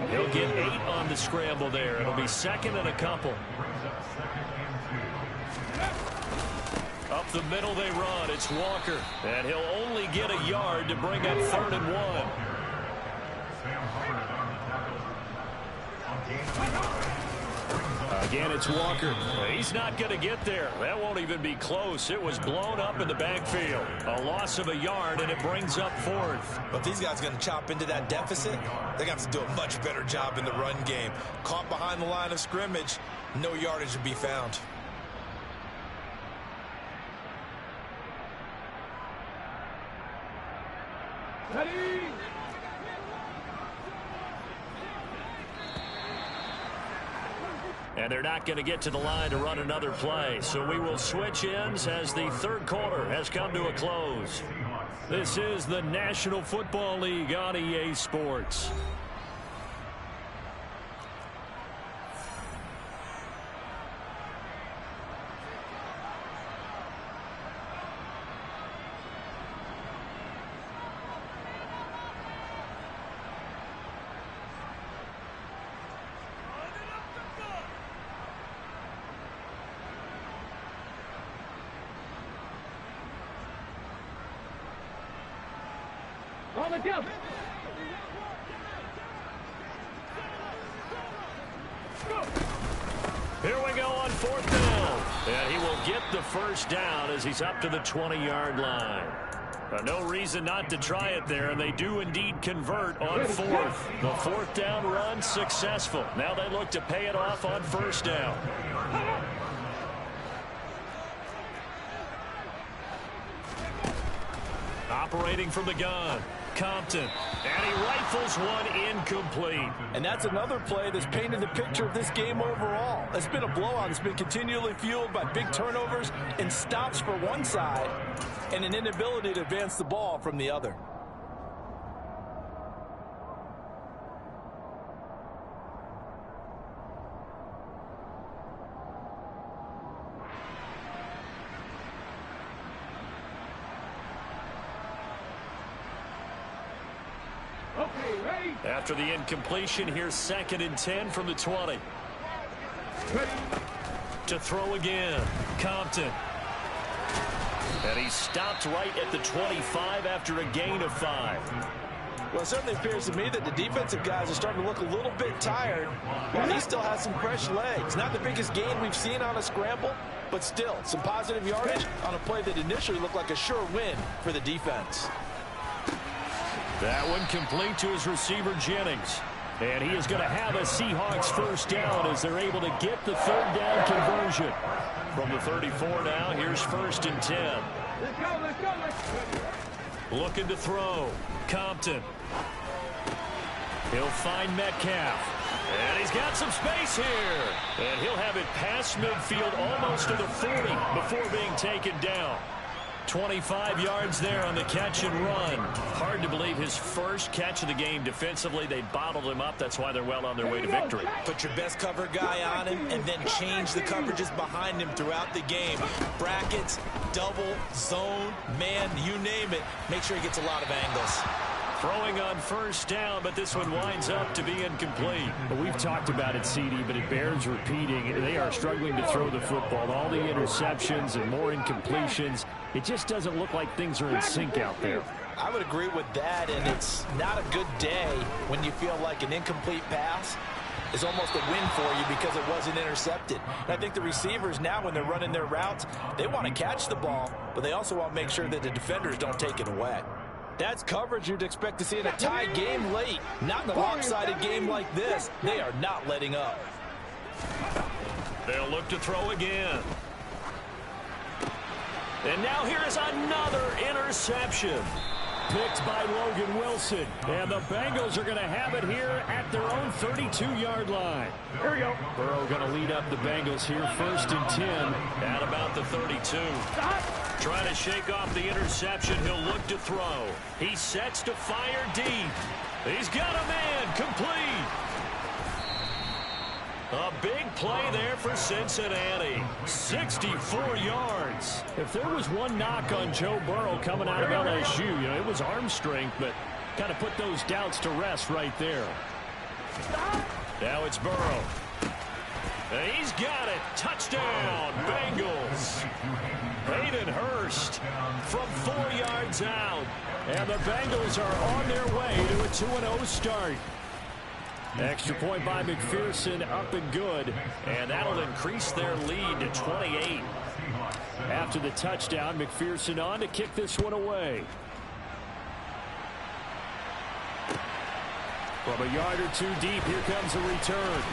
He'll get 8 on the scramble there. It'll be 2nd and a couple. Up the middle they run. It's Walker. And he'll only get a yard to bring up 3rd and 1. Again, it's Walker. He's not going to get there. That won't even be close. It was blown up in the backfield. A loss of a yard, and it brings up 4th. But these guys are going to chop into that deficit. They're going to have to do a much better job in the run game. Caught behind the line of scrimmage, no yardage to be found. Ready? And they're not going to get to the line to run another play. So we will switch ends as the 3rd quarter has come to a close. This is the National Football League on EA Sports. On the jump. Here we go on 4th down. And he will get the 1st down as he's up to the 20-yard line. No reason not to try it there, and they do indeed convert on 4th. The 4th down run successful. Now they look to pay it off on 1st down. Operating from the gun, Compton, and he rifles one incomplete. And that's another play that's painted the picture of this game overall. It's been a blowout. It's been continually fueled by big turnovers and stops for one side and an inability to advance the ball from the other. Okay, ready? After the incompletion, here's 2nd and 10 from the 20. Ready? To throw again, Compton. And he stopped right at the 25 after a gain of 5. Well, it certainly appears to me that the defensive guys are starting to look a little bit tired, while he still has some fresh legs. Not the biggest gain we've seen on a scramble, but still some positive yardage on a play that initially looked like a sure win for the defense. That one complete to his receiver, Jennings. And he is going to have a Seahawks first down as they're able to get the third down conversion. From the 34 now, here's 1st and 10. Let's go, let's go, let's go. Looking to throw. Compton. He'll find Metcalf. And he's got some space here. And he'll have it past midfield almost to the 40 before being taken down. 25 yards there on the catch and run. Hard to believe his first catch of the game defensively. They bottled him up. That's why they're well on their way to victory. Put your best cover guy on him and then change the coverages behind him throughout the game. Brackets, double, zone, man, you name it. Make sure he gets a lot of angles. Throwing on first down, but this one winds up to be incomplete. Well, we've talked about it, CD, but it bears repeating. They are struggling to throw the football. All the interceptions and more incompletions. It just doesn't look like things are in sync out there. I would agree with that, and it's not a good day when you feel like an incomplete pass is almost a win for you because it wasn't intercepted. And I think the receivers now, when they're running their routes, they want to catch the ball, but they also want to make sure that the defenders don't take it away. That's coverage you'd expect to see in a tie game late. Not in a lopsided game like this. They are not letting up. They'll look to throw again. And now here is another interception. Picked by Logan Wilson. And the Bengals are going to have it here at their own 32-yard line. Here we go. Burrow going to lead up the Bengals here 1st and 10 at about the 32. Stop. Trying to shake off the interception. He'll look to throw. He sets to fire deep. He's got a man complete. A big play there for Cincinnati. 64 yards. If there was one knock on Joe Burrow coming out of LSU, it was arm strength, but kind of put those doubts to rest right there. Now it's Burrow. And he's got it. Touchdown, Bengals. Hayden Hurst from 4 yards out. And the Bengals are on their way to a 2-0 start. Extra point by McPherson, up and good. And that'll increase their lead to 28. After the touchdown, McPherson on to kick this one away. From a yard or two deep, here comes a return.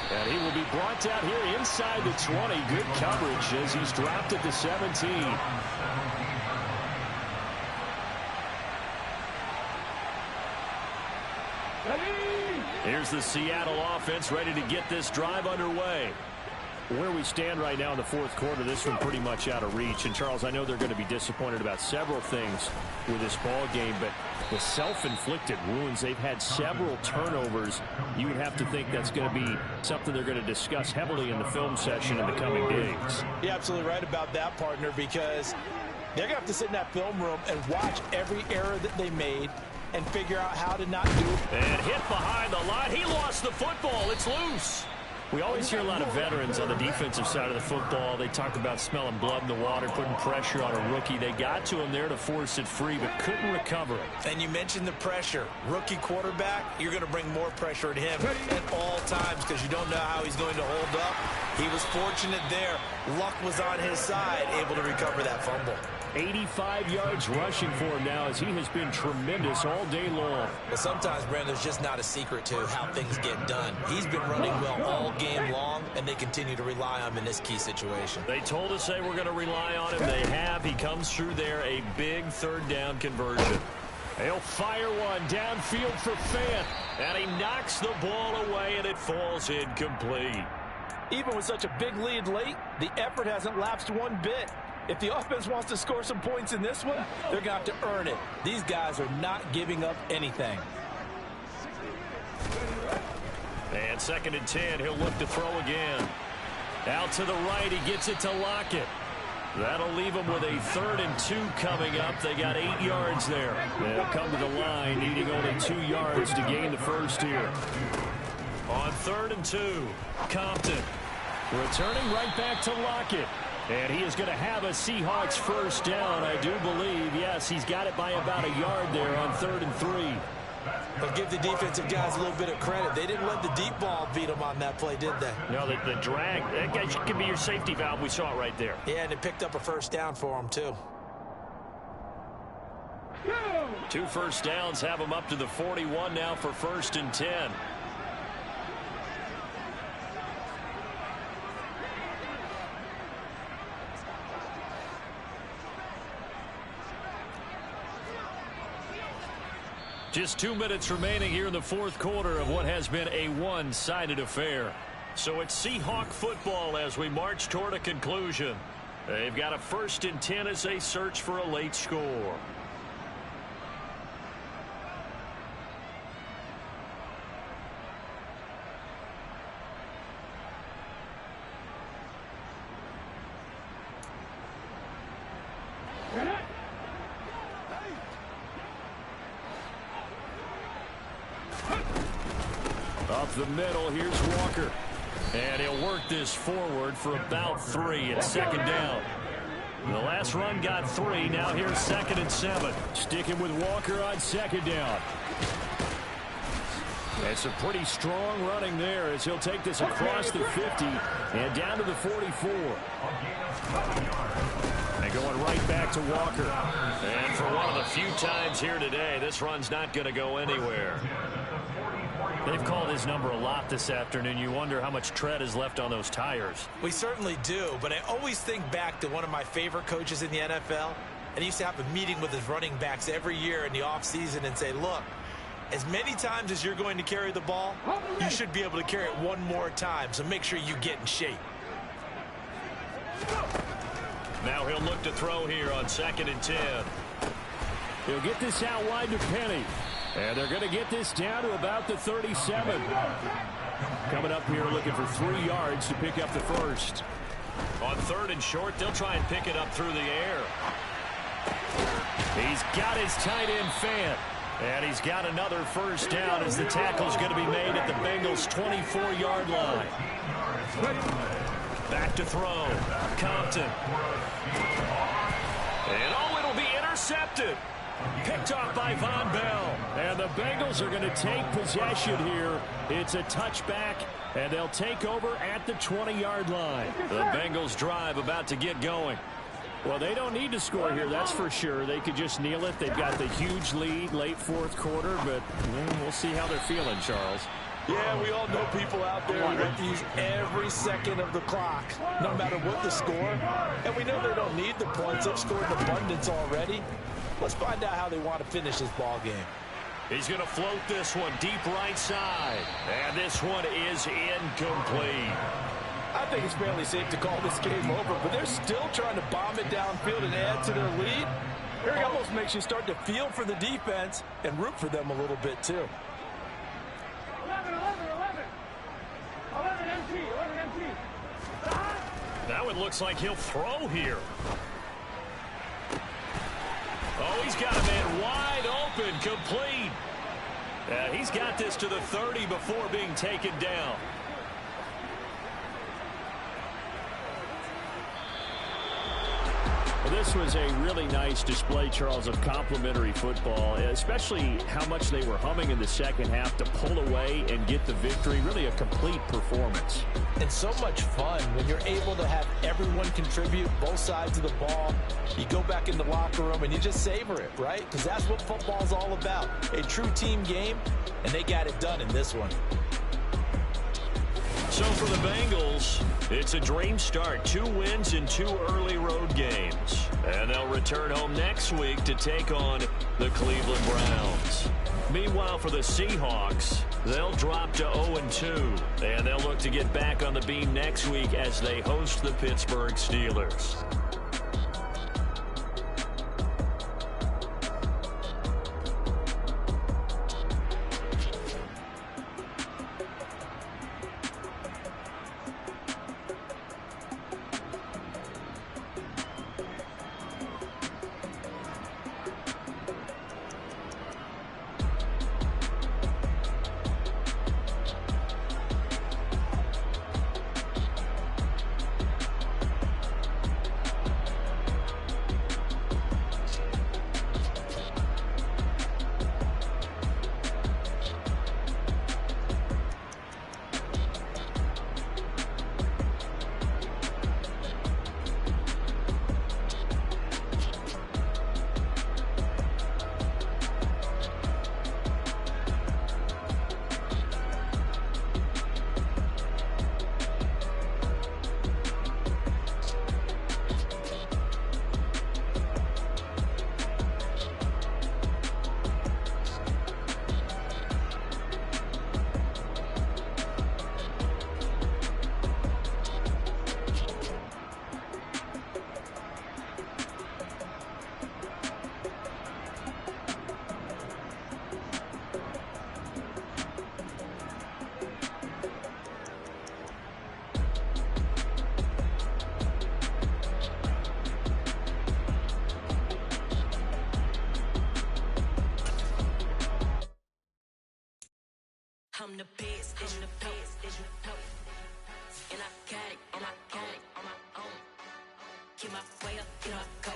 And he will be brought down here inside the 20. Good coverage as he's dropped at the 17. Here's the Seattle offense ready to get this drive underway. Where we stand right now in the 4th quarter, this one pretty much out of reach. And, Charles, I know they're going to be disappointed about several things with this ball game, but the self-inflicted wounds, they've had several turnovers. You would have to think that's going to be something they're going to discuss heavily in the film session in the coming days. You're absolutely right about that, partner, because they're going to have to sit in that film room and watch every error that they made and figure out how to not do it. And hit behind the line. He lost the football. It's loose. We always hear a lot of veterans on the defensive side of the football. They talk about smelling blood in the water, putting pressure on a rookie. They got to him there to force it free, but couldn't recover it. And you mentioned the pressure. Rookie quarterback, you're going to bring more pressure at him at all times because you don't know how he's going to hold up. He was fortunate there. Luck was on his side, able to recover that fumble. 85 yards rushing for him now as he has been tremendous all day long. But sometimes, Brandon, there's just not a secret to how things get done. He's been running well all game long, and they continue to rely on him in this key situation. They told us they were going to rely on him. They have. He comes through there, a big 3rd down conversion. He'll fire one downfield for Fant, and he knocks the ball away, and it falls incomplete. Even with such a big lead late, the effort hasn't lapsed one bit. If the offense wants to score some points in this one, they're going to have to earn it. These guys are not giving up anything. And 2nd and 10, he'll look to throw again. Out to the right, he gets it to Lockett. That'll leave him with a 3rd and 2 coming up. They got 8 yards there. They'll come to the line, needing only 2 yards to gain the first here. On 3rd and 2, Compton returning right back to Lockett. And he is going to have a Seahawks first down, I do believe. Yes, he's got it by about a yard there on 3rd and 3. But give the defensive guys a little bit of credit. They didn't let the deep ball beat them on that play, did they? No, the drag, that guy could be your safety valve. We saw it right there. Yeah, and it picked up a first down for them, too. 2 first downs have them up to the 41 now for 1st and 10. Just 2 minutes remaining here in the 4th quarter of what has been a one-sided affair. So it's Seahawk football as we march toward a conclusion. They've got a 1st and 10 as they search for a late score. Up the middle, here's Walker. And he'll work this forward for about 3 at 2nd down. The last run got 3. Now here's 2nd and 7. Sticking with Walker on 2nd down. It's a pretty strong running there as he'll take this across the 50 and down to the 44. And going right back to Walker. And for one of the few times here today, this run's not going to go anywhere. They've called his number a lot this afternoon. You wonder how much tread is left on those tires. We certainly do, but I always think back to one of my favorite coaches in the NFL. And he used to have a meeting with his running backs every year in the offseason and say, look, as many times as you're going to carry the ball, you should be able to carry it one more time, so make sure you get in shape. Now he'll look to throw here on 2nd and 10. He'll get this out wide to Penny. And they're going to get this down to about the 37. Coming up here looking for 3 yards to pick up the first. On 3rd and short, they'll try and pick it up through the air. He's got his tight end fan. And he's got another first down as the tackle's going to be made at the Bengals' 24-yard line. Back to throw. Compton. And oh, it'll be intercepted. Picked off by Von Bell. And the Bengals are going to take possession here. It's a touchback, and they'll take over at the 20-yard line. The Bengals drive about to get going. Well, they don't need to score here, that's for sure. They could just kneel it. They've got the huge lead, late 4th quarter, but we'll see how they're feeling, Charles. Yeah, we all know people out there who want to use every second of the clock, no matter what the score. And we know they don't need the points. They've scored in abundance already. Let's find out how they want to finish this ball game. He's going to float this one deep right side. And this one is incomplete. I think it's fairly safe to call this game over, but they're still trying to bomb it downfield and add to their lead. It almost makes you start to feel for the defense and root for them a little bit, too. 11 empty. Now it looks like he'll throw here. Oh, he's got a man wide open, complete. He's got this to the 30 before being taken down. Well, this was a really nice display, Charles, of complimentary football, especially how much they were humming in the second half to pull away and get the victory. Really a complete performance. And so much fun when you're able to have everyone contribute, both sides of the ball. You go back in the locker room and you just savor it, right? Because that's what football's all about. A true team game, and they got it done in this one. So for the Bengals, it's a dream start. 2 wins in 2 early road games. And they'll return home next week to take on the Cleveland Browns. Meanwhile, for the Seahawks, they'll drop to 0-2. And they'll look to get back on the beam next week as they host the Pittsburgh Steelers. I'm the best, I'm the best, as you know. And I got it, and I got it on my own. Get my way up, get my go,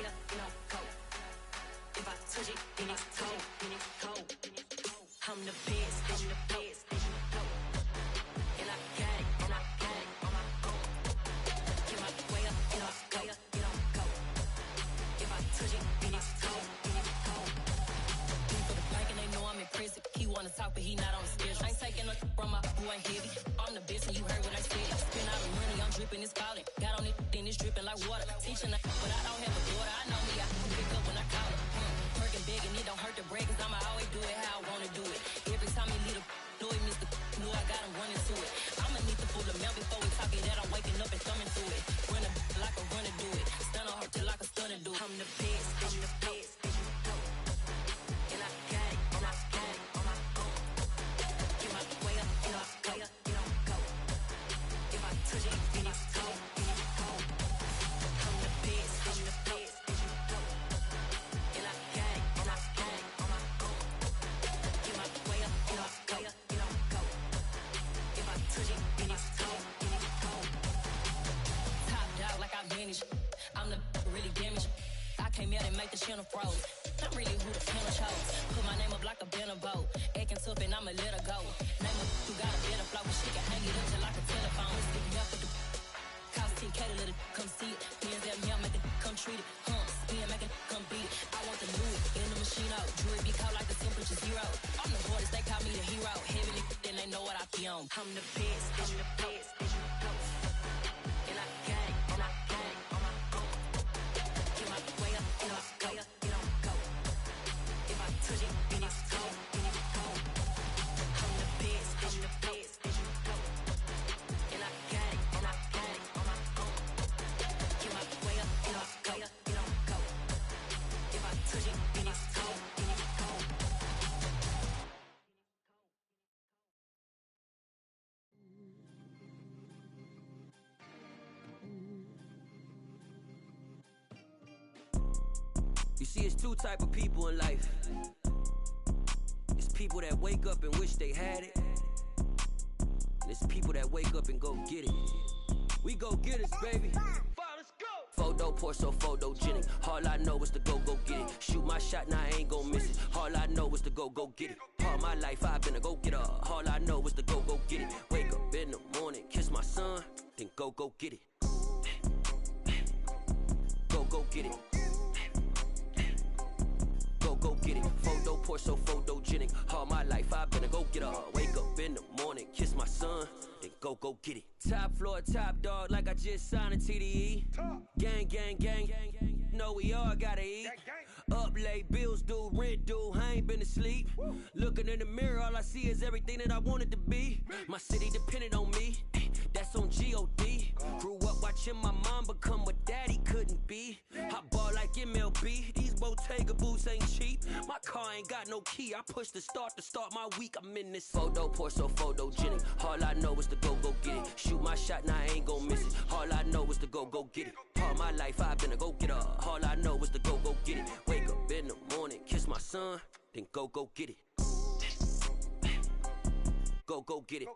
go. If I touch it, then it's cold, then it's cold. I'm the best, I'm the best, as you know. And I got it, and I got it on my own. Get my way up, get my go. If I touch it, then it's cold, then it's cold. For the bank and they know I'm in prison. He wanna talk, but he not on the schedule. I ain't taking no from my who ain't heavy. I'm the best and you heard what I said. Spend all the money, I'm dripping, it's falling. Got on it, then it's dripping like water. Teaching but I don't have a daughter. I know me, I can pick up when I call her. Working big and it don't hurt to break, cause I'ma always do it how I wanna do it. Every time he leave know he missed the know I got him running to it. I'ma need to pull the mail before we talk it that I'm waking up and thumbing to it. Run a like a runner do it. Stun on her till like a stunner do it. I'm the best, I'm the best. And I got it, and I got it on my own. Get my way up, get my go. If I touch it, then it's cold, then it's cold. I'm the best, I'm the best. And I got it, and I got it on my own. Get my way up, get my go. If I touch it, then it's cold, then it's cold. Top dog like I vanished. I'm the really damaged. I came out and make the channel froze. I'm really who the channel chose. Put my name up like a banner boat. Acting tough and I'ma let her go. Name her who got a better flow. But she can hang it up just like a telephone. Stick me up with the cost 10K to let it come see it. Hands at me, I make it come treat it. Spin, make it come beat it. I want the new in the machine out. Jewelry be cold like the temperature zero. I'm the hardest, they call me the hero. Heavenly, then they know what I be on. I'm the best, I'm the best, as you know. And I got it, and I got it on my own. Get my way up, get my go. If I touch it, then it's cold, then it's cold. I'm the best, as you know. And I got it, and I got it on my own. Get my way up, get my go. If I touch it, then it's cold, then it's cold. You see, it's two type of people in life. It's people that wake up and wish they had it. And it's people that wake up and go get it. We go get it, baby. Let's go. Photo pour so photogenic. All I know is to go get it. Shoot my shot, now I ain't gon' miss it. All I know is to go get it. All my life I've been a go getter. All I know is to go get it. Wake up in the morning, kiss my son, then go get it. Go get it. Go get it. Photo pour so photogenic. All my life I've been a go getter. Wake up in the morning, kiss my son, then go get it. Top floor, top dog, like I just signed a TDE. Gang. Know we all gotta eat. Up late, bills due, rent due. I ain't been asleep. Looking in the mirror, all I see is everything that I wanted to be. My city depended on me. That's on G.O.D. Grew up watching my mom become what daddy couldn't be. I ball like MLB. These Bottega boots ain't cheap. My car ain't got no key. I push the start to start my week. I'm in this photo pour so photogenic. All I know is to go get it. Shoot my shot, now I ain't gon' miss it. All I know is to go get it. All my life I've been a go getter. All I know is to go get it. Wake up in the morning, kiss my son, then go get it. Go get it.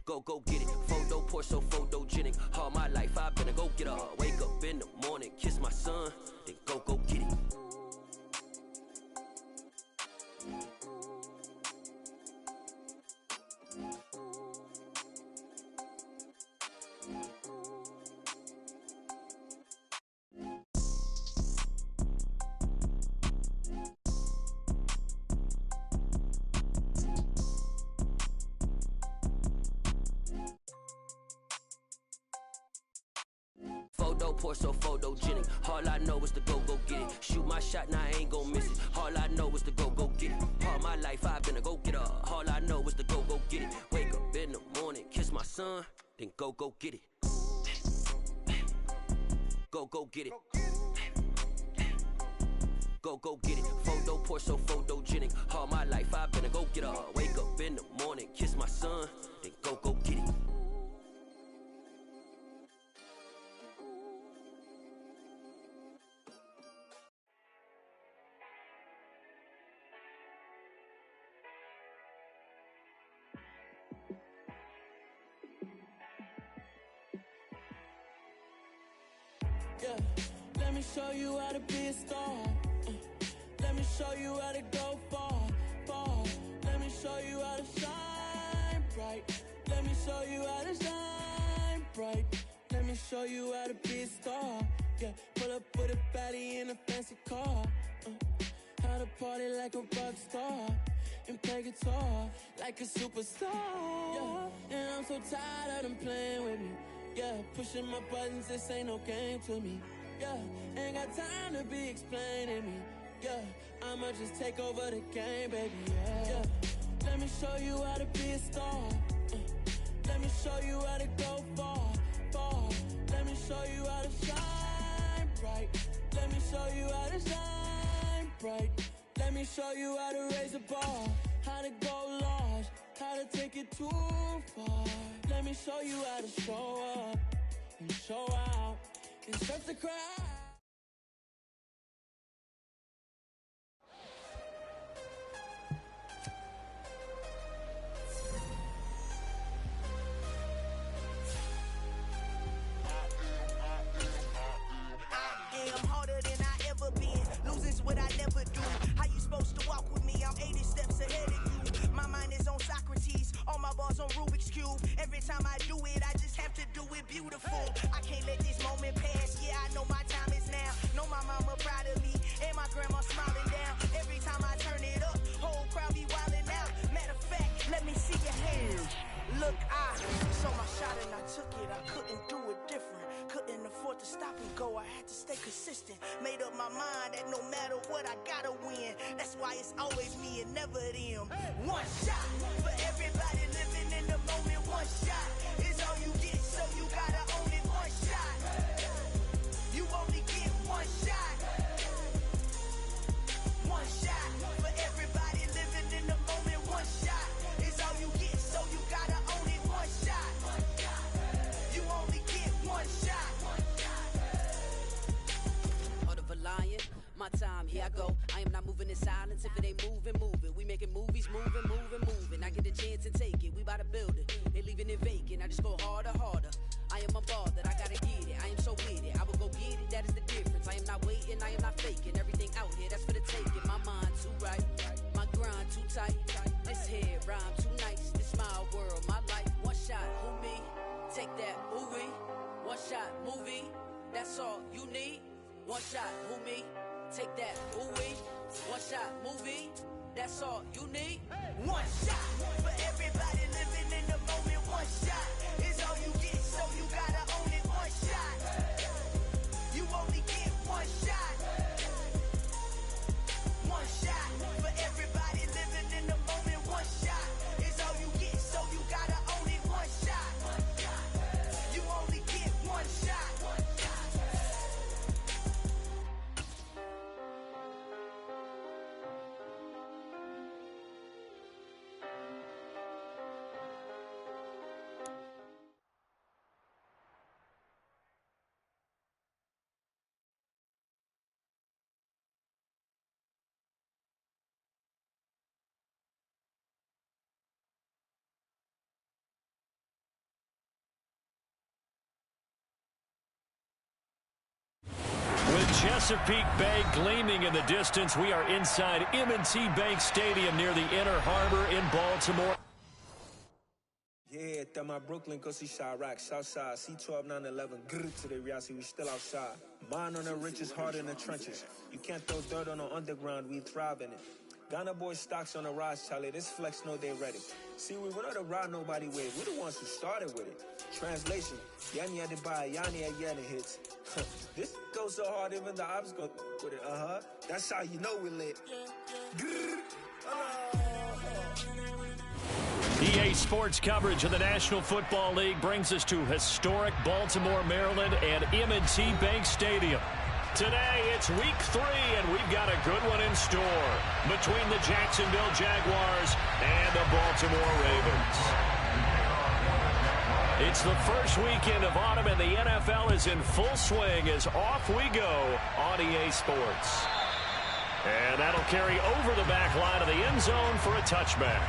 Go get it. Photo pour so photogenic. All my life I've been a go getter. Wake up in the morning, kiss my son, then go get it. Photo pour so photogenic. All I know is to go get it. Shoot my shot, now I ain't gon' miss it. All I know is to go get it. All my life I've been a go getter. All I know is to go get it. Wake up in the morning, kiss my son, then go get it. Go get it. Go get it. Photo pour so photogenic. All my life I've been a go getter. Wake up in the morning, kiss my son, then go get it. Yeah, let me show you how to be a star. Let me show you how to go far, far. Let me show you how to shine bright. Let me show you how to shine bright. Let me show you how to be a star. Yeah, pull up with a baddie in a fancy car. How to party like a rock star and play guitar like a superstar. Yeah, and I'm so tired of them playing with me. Yeah, pushing my buttons, this ain't no game to me. Yeah, ain't got time to be explaining me. Yeah, I'ma just take over the game, baby. Yeah, let me show you how to be a star. Let me show you how to go far, far. Let me show you how to shine bright. Let me show you how to shine bright. Let me show you how to raise a bar, how to go large, how to take it too far. Let me show you how to show up and show out and start the crowd. What I never do. How you supposed to walk with me? I'm 80 steps ahead of you. My mind is on Socrates, all my bars on Rubik's Cube. Every time I do it, I just have to do it beautiful. I can't let this moment pass. Yeah, I know my time is now. Know my mama proud of me, and my grandma smiling down. Every time I turn it up, whole crowd be wilding out. Matter of fact, let me see your hands. Look, I saw my shot and I took it. I couldn't do it different. Couldn't afford to stop and go. I had to stay consistent. Made up my mind that no matter what, I gotta win. That's why it's always me and never them. One shot for everybody living in the moment. One shot is all you get, so you gotta own it. One shot. You only get one shot. One shot for everybody living in the moment. One shot is all you get, so you gotta own it. One shot. You only get one shot. Lion, my time, here I go. I am not moving in silence. If it ain't moving, moving. We making movies, moving. I get a chance and take it. We bout to build it. They leaving it vacant. I just go harder. I am a ball that I gotta get it. I am so with it. I will go get it. That is the difference. I am not waiting. I am not faking. Everything out here, that's for the taking. My mind too right. My grind too tight. This head rhyme too nice. This my world, my life. One shot, who me? Take that, movie. One shot, movie. That's all you need. One shot, who me? Take that, who we? One shot, movie. That's all you need. One shot for everybody living in the moment. One shot is all you get, so you gotta own it. One shot. You only get one shot. One shot for everybody living in the moment. One shot is all you get, so you gotta own it. One shot. You only get one shot. Chesapeake Bay gleaming in the distance. We are inside M&T Bank Stadium near the Inner Harbor in Baltimore. Yeah, that my Brooklyn, go see Chirac, Southside, C12, 911, grrr to the reality, we still outside. Mine on the riches, hard in the trenches. You can't throw dirt on the underground, we thrive in it. Ghana boys stocks on the rise, Charlie, this flex know they ready. See, we were not to ride nobody with, we're the ones who started with it. Translation, Yanni had to buy, Yanni had Yanni hits. This goes so hard, even the ops go with it, That's how you know we lit. EA Sports coverage of the National Football League brings us to historic Baltimore, Maryland, and M&T Bank Stadium. Today, it's week 3, and we've got a good one in store between the Jacksonville Jaguars and the Baltimore Ravens. It's the first weekend of autumn, and the NFL is in full swing as off we go on EA Sports. And that'll carry over the back line of the end zone for a touchback.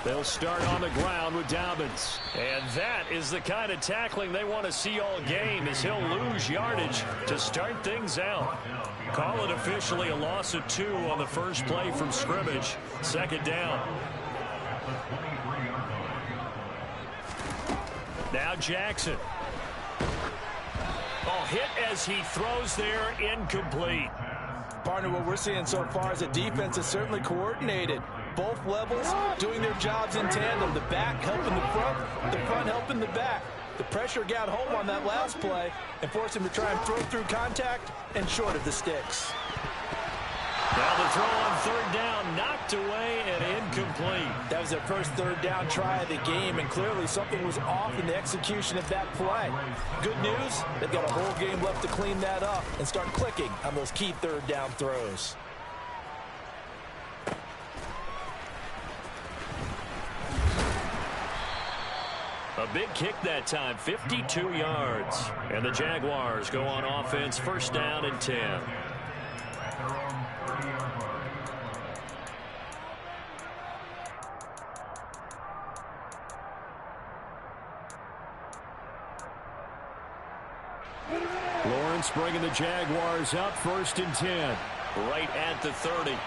They'll start on the ground with Dobbins. And that is the kind of tackling they want to see all game, as he'll lose yardage to start things out. Call it officially a loss of 2 on the first play from scrimmage. Second down. Now Jackson. Hit as he throws there, incomplete. Partner, what we're seeing so far is the defense is certainly coordinated. Both levels doing their jobs in tandem. The back helping the front helping the back. The pressure got home on that last play and forced him to try and throw through contact and short of the sticks. Now the throw on third down, knocked away and incomplete. That was their first third down try of the game, and clearly something was off in the execution of that play. Good news, they've got a whole game left to clean that up and start clicking on those key third down throws. A big kick that time, 52 yards. And the Jaguars go on offense, first down and 10. Lawrence bringing the Jaguars up, first and 10. Right at the 30.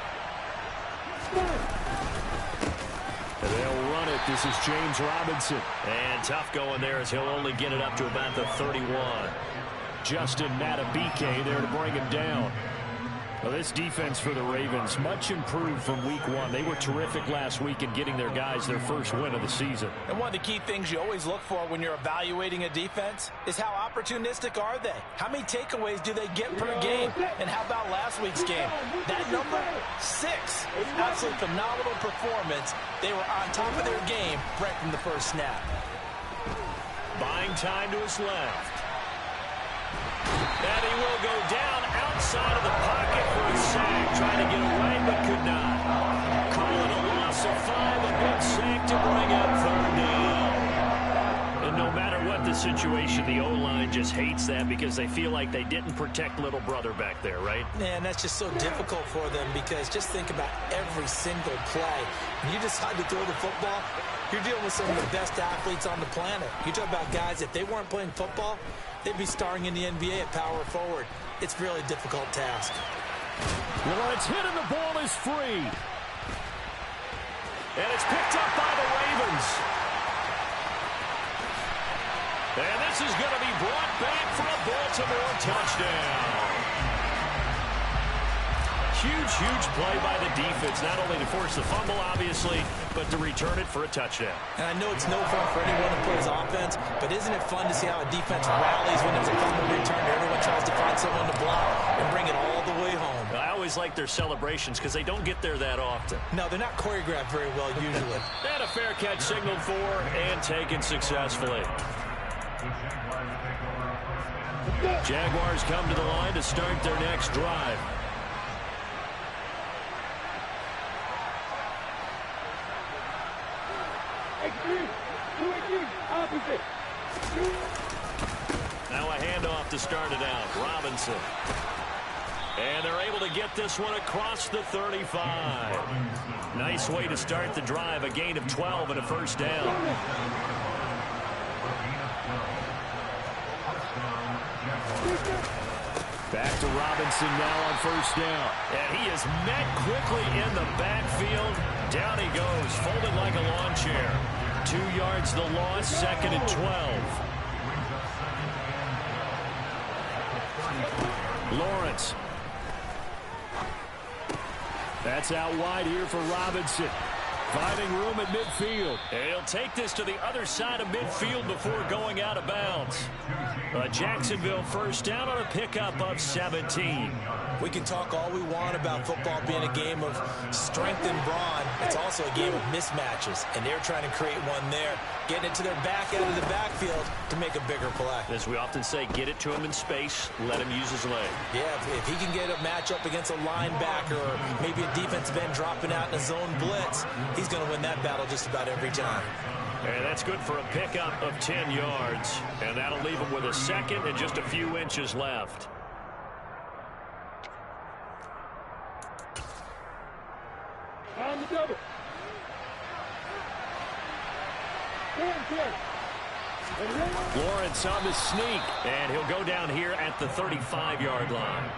And they'll run it. This is James Robinson. And tough going there as he'll only get it up to about the 31. Justin Matabike there to bring him down. Well, this defense for the Ravens, much improved from week 1. They were terrific last week in getting their guys their first win of the season. And one of the key things you always look for when you're evaluating a defense is how opportunistic are they? How many takeaways do they get per game? And how about last week's game? That number, 6. Absolutely phenomenal performance. They were on top of their game right from the first snap. Buying time to his left. And he will go down outside of the pocket for a sack. Trying to get away, but could not. Call it a loss of 5. A good sack to bring up third down. And no matter what the situation, the O-line just hates that because they feel like they didn't protect little brother back there, right? Man, that's just so difficult for them because just think about every single play. When you decide to throw the football, you're dealing with some of the best athletes on the planet. You talk about guys, if they weren't playing football, they'd be starring in the NBA at power forward. It's a really difficult task. Lawrence hit and the ball is free. And it's picked up by the Ravens. And this is going to be brought back for a Baltimore touchdown. Huge play by the defense, not only to force the fumble, obviously, but to return it for a touchdown. And I know it's no fun for anyone who plays offense, but isn't it fun to see how a defense rallies when there's a fumble return and everyone tries to find someone to block and bring it all the way home? I always like their celebrations because they don't get there that often. No, they're not choreographed very well usually. And a fair catch signaled for and taken successfully. Jaguars come to the line to start their next drive. Now a handoff to start it out. Robinson. And they're able to get this one across the 35. Nice way to start the drive. A gain of 12 and a first down. Back to Robinson now on first down. And he is met quickly in the backfield. Down he goes, folded like a lawn chair. 2 yards the loss, second and 12. Lawrence. That's out wide here for Robinson. Finding room at midfield. And he'll take this to the other side of midfield before going out of bounds. Jacksonville first down on a pickup of 17. We can talk all we want about football being a game of strength and brawn. It's also a game of mismatches, and they're trying to create one there, getting it to their back out of the backfield to make a bigger play. As we often say, get it to him in space, let him use his leg. Yeah, if he can get a matchup against a linebacker or maybe a defensive end dropping out in a zone blitz, he's going to win that battle just about every time. And that's good for a pickup of 10 yards. And that'll leave him with a second and just a few inches left. Lawrence on the sneak, and he'll go down here at the 35-yard line.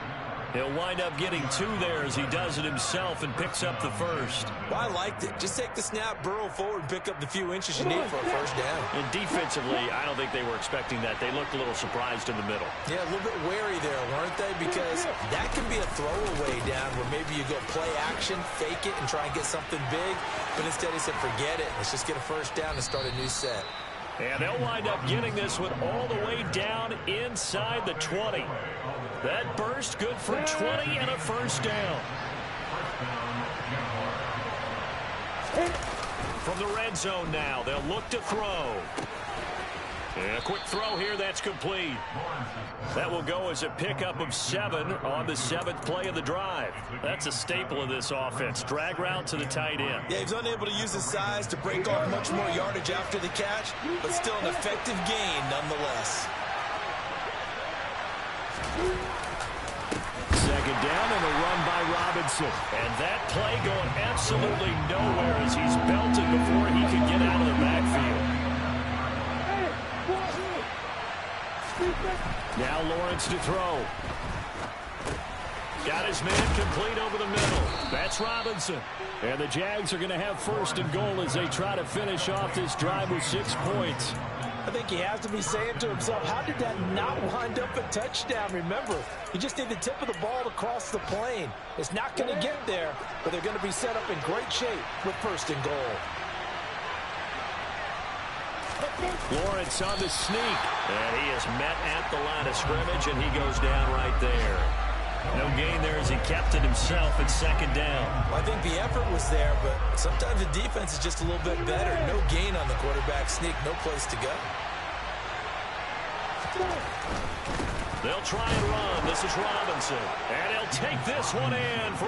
He'll wind up getting 2 there as he does it himself and picks up the first. Well, I liked it. Just take the snap, burrow forward, and pick up the few inches you need for a first down. And defensively, I don't think they were expecting that. They looked a little surprised in the middle. Yeah, a little bit wary there, weren't they? Because that can be a throwaway down where maybe you go play action, fake it, and try and get something big. But instead he said, forget it. Let's just get a first down and start a new set. And they'll wind up getting this one all the way down inside the 20. That burst good for 20 and a first down. From the red zone now, they'll look to throw. And a quick throw here, that's complete. That will go as a pickup of 7 on the 7th play of the drive. That's a staple of this offense. Drag route to the tight end. Yeah, he's unable to use his size to break off much more yardage after the catch, but still an effective gain nonetheless. Second down and a run by Robinson. And that play going absolutely nowhere as he's belted before he can get out of the backfield. Now Lawrence to throw. Got his man complete over the middle. That's Robinson. And the Jags are going to have first and goal as they try to finish off this drive with 6 points. I think he has to be saying to himself, how did that not wind up a touchdown? Remember, you just need the tip of the ball to cross the plane. It's not going to get there, but they're going to be set up in great shape with first and goal. Lawrence on the sneak, and he is met at the line of scrimmage, and he goes down right there. No gain there as he kept it himself at second down. Well, I think the effort was there, but sometimes the defense is just a little bit better. No gain on the quarterback sneak, no place to go. They'll try and run. This is Robinson, and he'll take this one in for